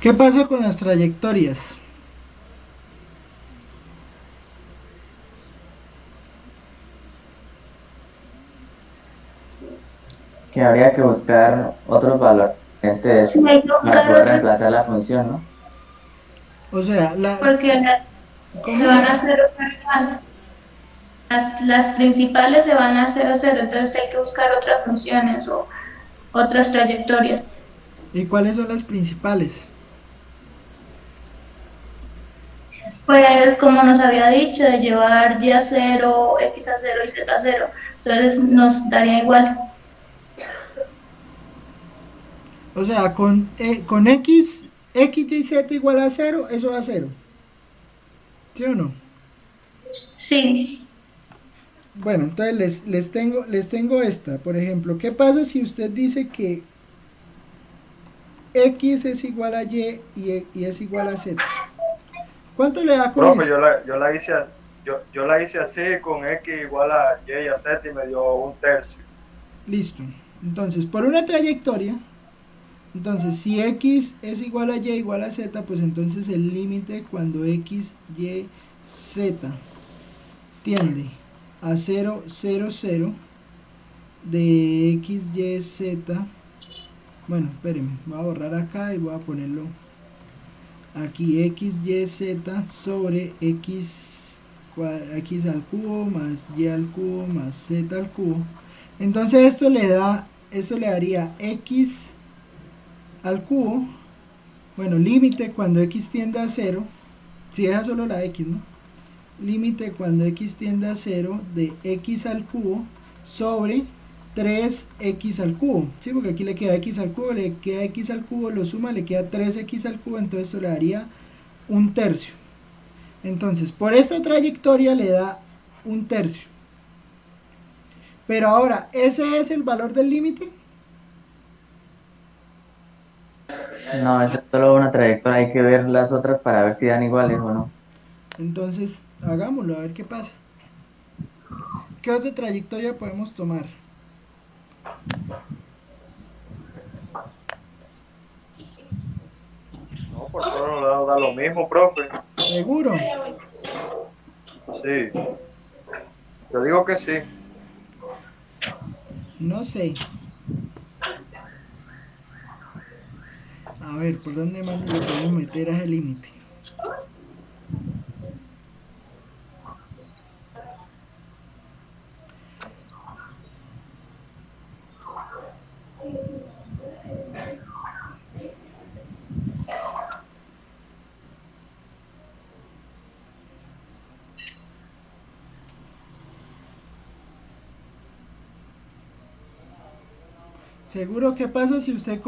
¿Qué pasa con las trayectorias?
Que habría que buscar otros valores diferentes
Sí, hay que
para
buscar
poder
otro,
reemplazar la función, ¿no?
O sea,
porque
¿cómo?
se van a hacer las principales se van a hacer a cero, entonces hay que buscar otras funciones o otras trayectorias.
¿Y cuáles son las principales?
Pues como nos había dicho, de llevar y a cero, x a cero y z a cero, entonces nos daría igual.
O sea, con x, y z igual a 0, eso va a 0. ¿Sí o no?
Sí,
Bueno, entonces les tengo esta. Por ejemplo, ¿qué pasa si usted dice que x es igual a y es igual a z? ¿Cuánto le da con
Profe,
eso?
yo la hice así con X igual a Y y a Z y me dio 1/3.
Listo. Entonces, por una trayectoria, entonces si x es igual a y igual a z, pues entonces el límite cuando x, y, z tiende a 0, 0, 0 de x, y, z. Bueno, espérenme, voy a borrar acá y voy a ponerlo aquí, x, y, z sobre x al cubo más y al cubo más z al cubo. Entonces esto le daría x al cubo, bueno, límite cuando x tiende a 0, si deja solo la x, ¿no? Límite cuando x tiende a 0 de x al cubo sobre 3x al cubo, ¿sí? Porque aquí le queda x al cubo, le queda x al cubo, lo suma, le queda 3x al cubo, entonces esto le daría 1/3. Entonces, por esta trayectoria le da 1/3. Pero ahora, ¿ese es el valor del límite?
No, eso es solo una trayectoria, hay que ver las otras para ver si dan iguales o no.
Entonces, hagámoslo, a ver qué pasa. ¿Qué otra trayectoria podemos tomar?
No, por todos lados da lo mismo, profe.
¿Seguro?
Sí. Yo digo que sí.
No sé. A ver, ¿por dónde más le podemos meter a ese límite? Seguro, ¿qué pasa si usted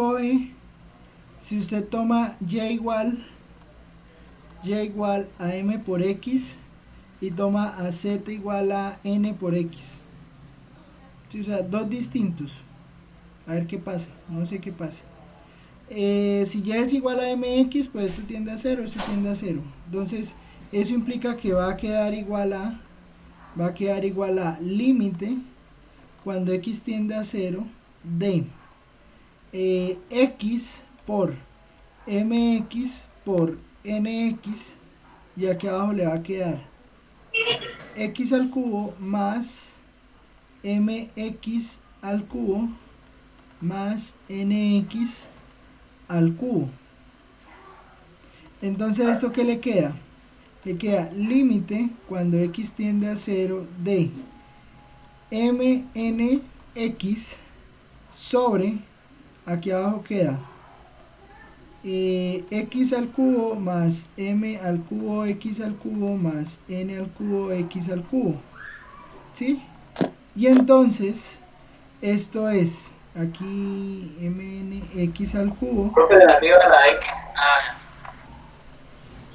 toma y igual a m por x y toma a z igual a n por x? Sí, o sea, dos distintos. A ver qué pasa, no sé qué pasa. Si y es igual a mx, pues esto tiende a 0, esto tiende a 0. Entonces, eso implica que va a quedar igual a límite cuando x tiende a 0 de x por mx por nx, y aquí abajo le va a quedar x al cubo más mx al cubo más nx al cubo. Entonces, ¿esto qué le queda? Le queda límite cuando x tiende a 0 de mnx sobre, aquí abajo queda x al cubo más m al cubo x al cubo más n al cubo x al cubo, ¿sí? Y entonces esto es aquí mnx al cubo,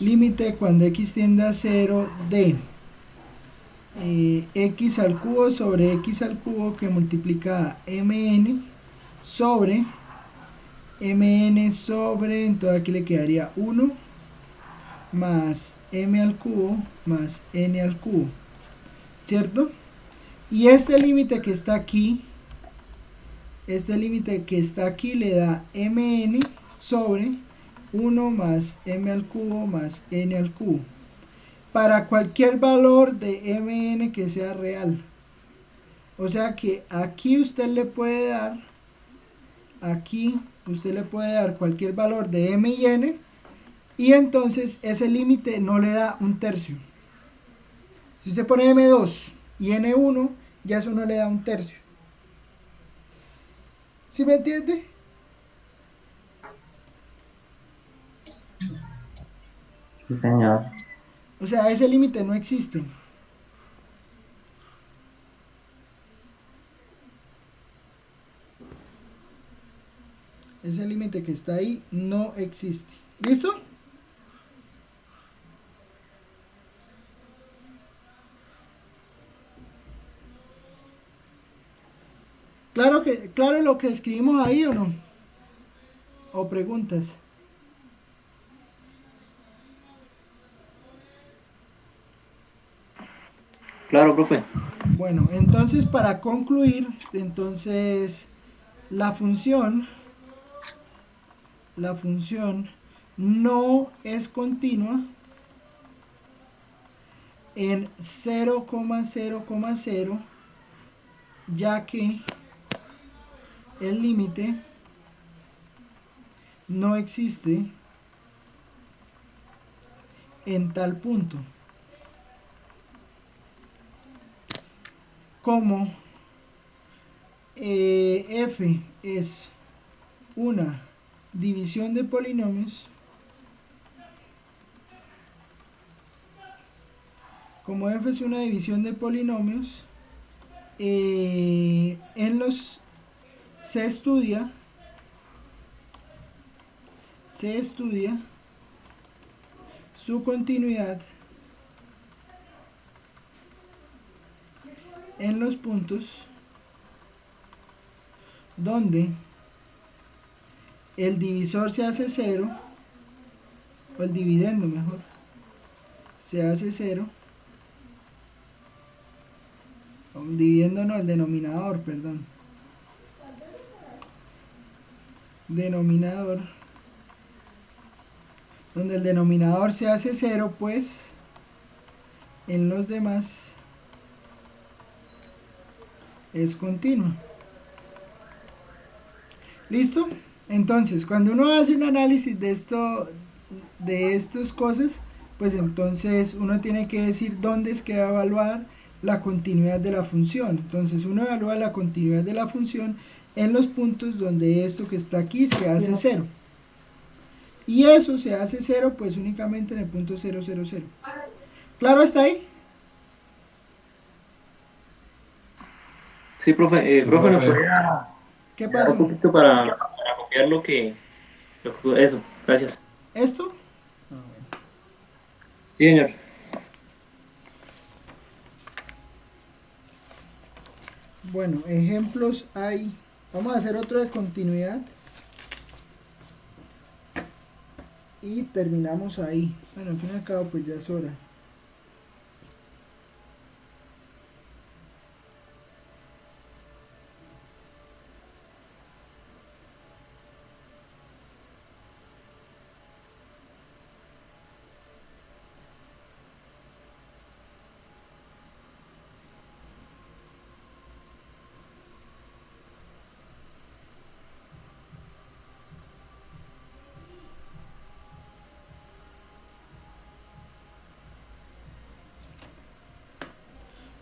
límite cuando x tiende a 0 de x al cubo sobre x al cubo que multiplica mn sobre mn sobre, entonces aquí le quedaría 1 más m al cubo más n al cubo, ¿cierto? Y este límite que está aquí le da mn sobre 1 más m al cubo más n al cubo. Para cualquier valor de mn que sea real. O sea que aquí usted le puede dar, cualquier valor de m y n, y entonces ese límite no le da un tercio. Si usted pone m2 y n1, ya eso no le da un tercio. ¿Sí me entiende?
Sí, señor.
O sea, ese límite no existe. Ese límite que está ahí no existe. ¿Listo? Claro lo que escribimos ahí, ¿o no? ¿O preguntas?
Claro, profe.
Bueno, entonces para concluir, entonces la función no es continua en 0,0,0, ya que el límite no existe en tal punto. Como f es una división de polinomios, se estudia su continuidad en los puntos donde el divisor se hace 0, o el dividendo mejor, se hace 0, o dividendo no, el denominador, perdón, donde el denominador se hace 0, pues en los demás es continua. ¿Listo? Entonces, cuando uno hace un análisis de estas cosas, pues entonces uno tiene que decir dónde es que va a evaluar la continuidad de la función. Entonces uno evalúa la continuidad de la función en los puntos donde esto que está aquí se hace 0. Y eso se hace 0 pues únicamente en el punto 0, 0, 0. ¿Claro hasta ahí?
Sí, profe. Profe, ¿nos podría
¿Qué
dar
pasó?
un poquito para copiar eso? Gracias.
¿Esto?
Sí, señor.
Bueno, ejemplos hay. Vamos a hacer otro de continuidad. Y terminamos ahí. Bueno, al fin y al cabo pues ya es hora.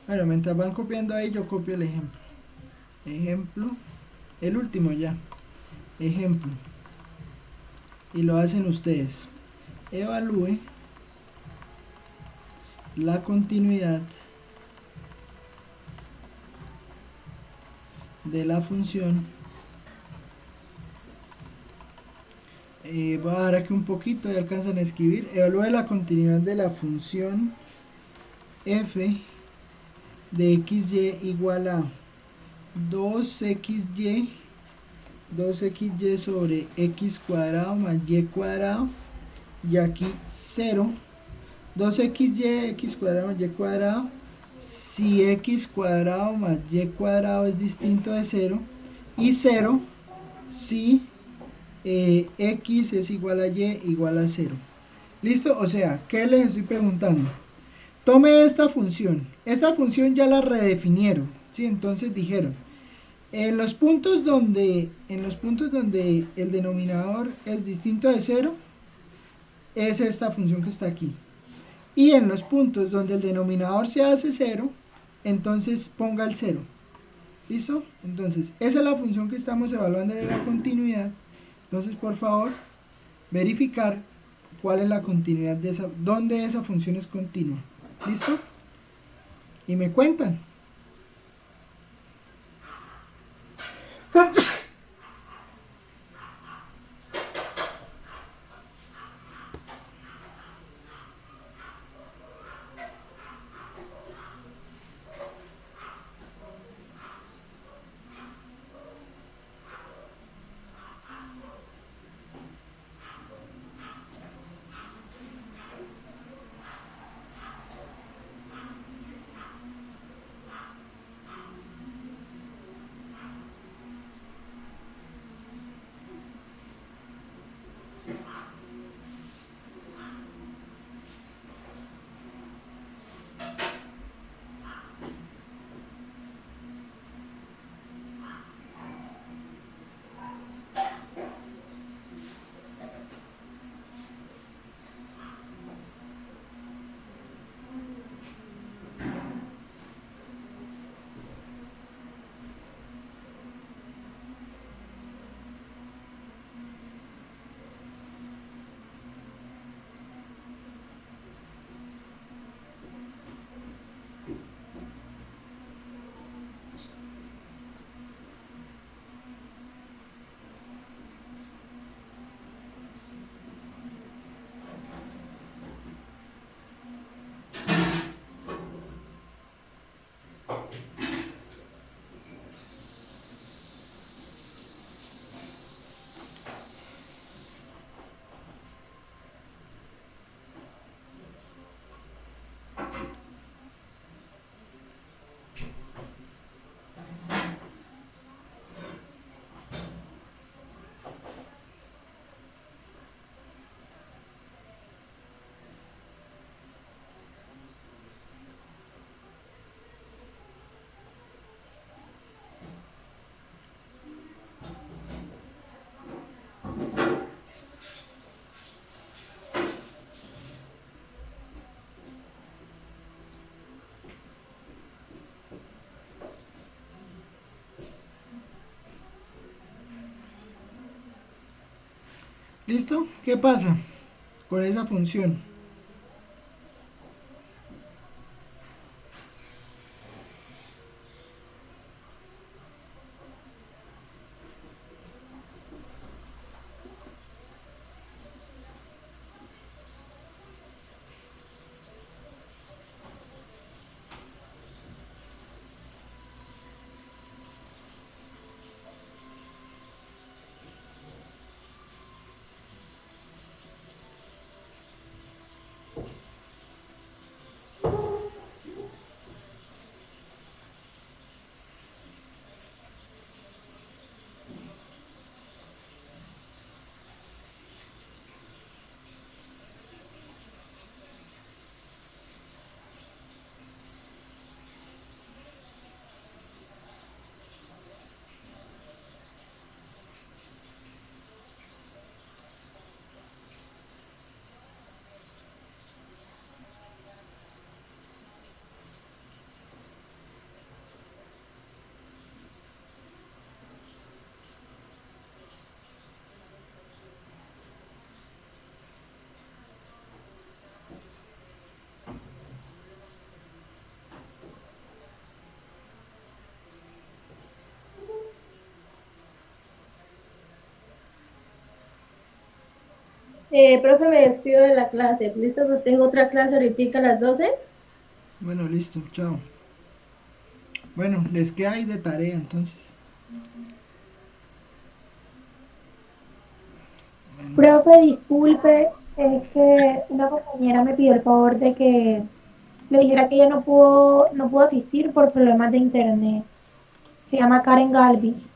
Bueno, mientras van copiando ahí, yo copio el ejemplo. Ejemplo, el último ya. Ejemplo. Y lo hacen ustedes. Evalúe la continuidad de la función. Voy a dar aquí un poquito y alcanzan a escribir. Evalúe la continuidad de la función f de xy igual a 2xy sobre x cuadrado más y cuadrado, y aquí 0, 2xy x cuadrado más y cuadrado, si x cuadrado más y cuadrado es distinto de 0, y 0 si X es igual a Y igual a 0. ¿Listo? O sea, ¿qué les estoy preguntando? Tome esta función ya la redefinieron, ¿sí? Entonces dijeron, en los puntos donde el denominador es distinto de 0, es esta función que está aquí. Y en los puntos donde el denominador se hace 0, entonces ponga el 0. ¿Listo? Entonces, esa es la función que estamos evaluando en la continuidad. Entonces, por favor, verificar cuál es la continuidad de esa, dónde esa función es continua. ¿Listo? Y me cuentan. ¿Listo? ¿Qué pasa con esa función?
Profe, me despido de la clase. ¿Listo? Porque tengo otra clase ahorita a las 12.
Bueno, listo, chao. Bueno, les queda ahí de tarea entonces.
Profe, disculpe, es que una compañera me pidió el favor de que le dijera que ella no pudo asistir por problemas de internet. Se llama Karen Galvis.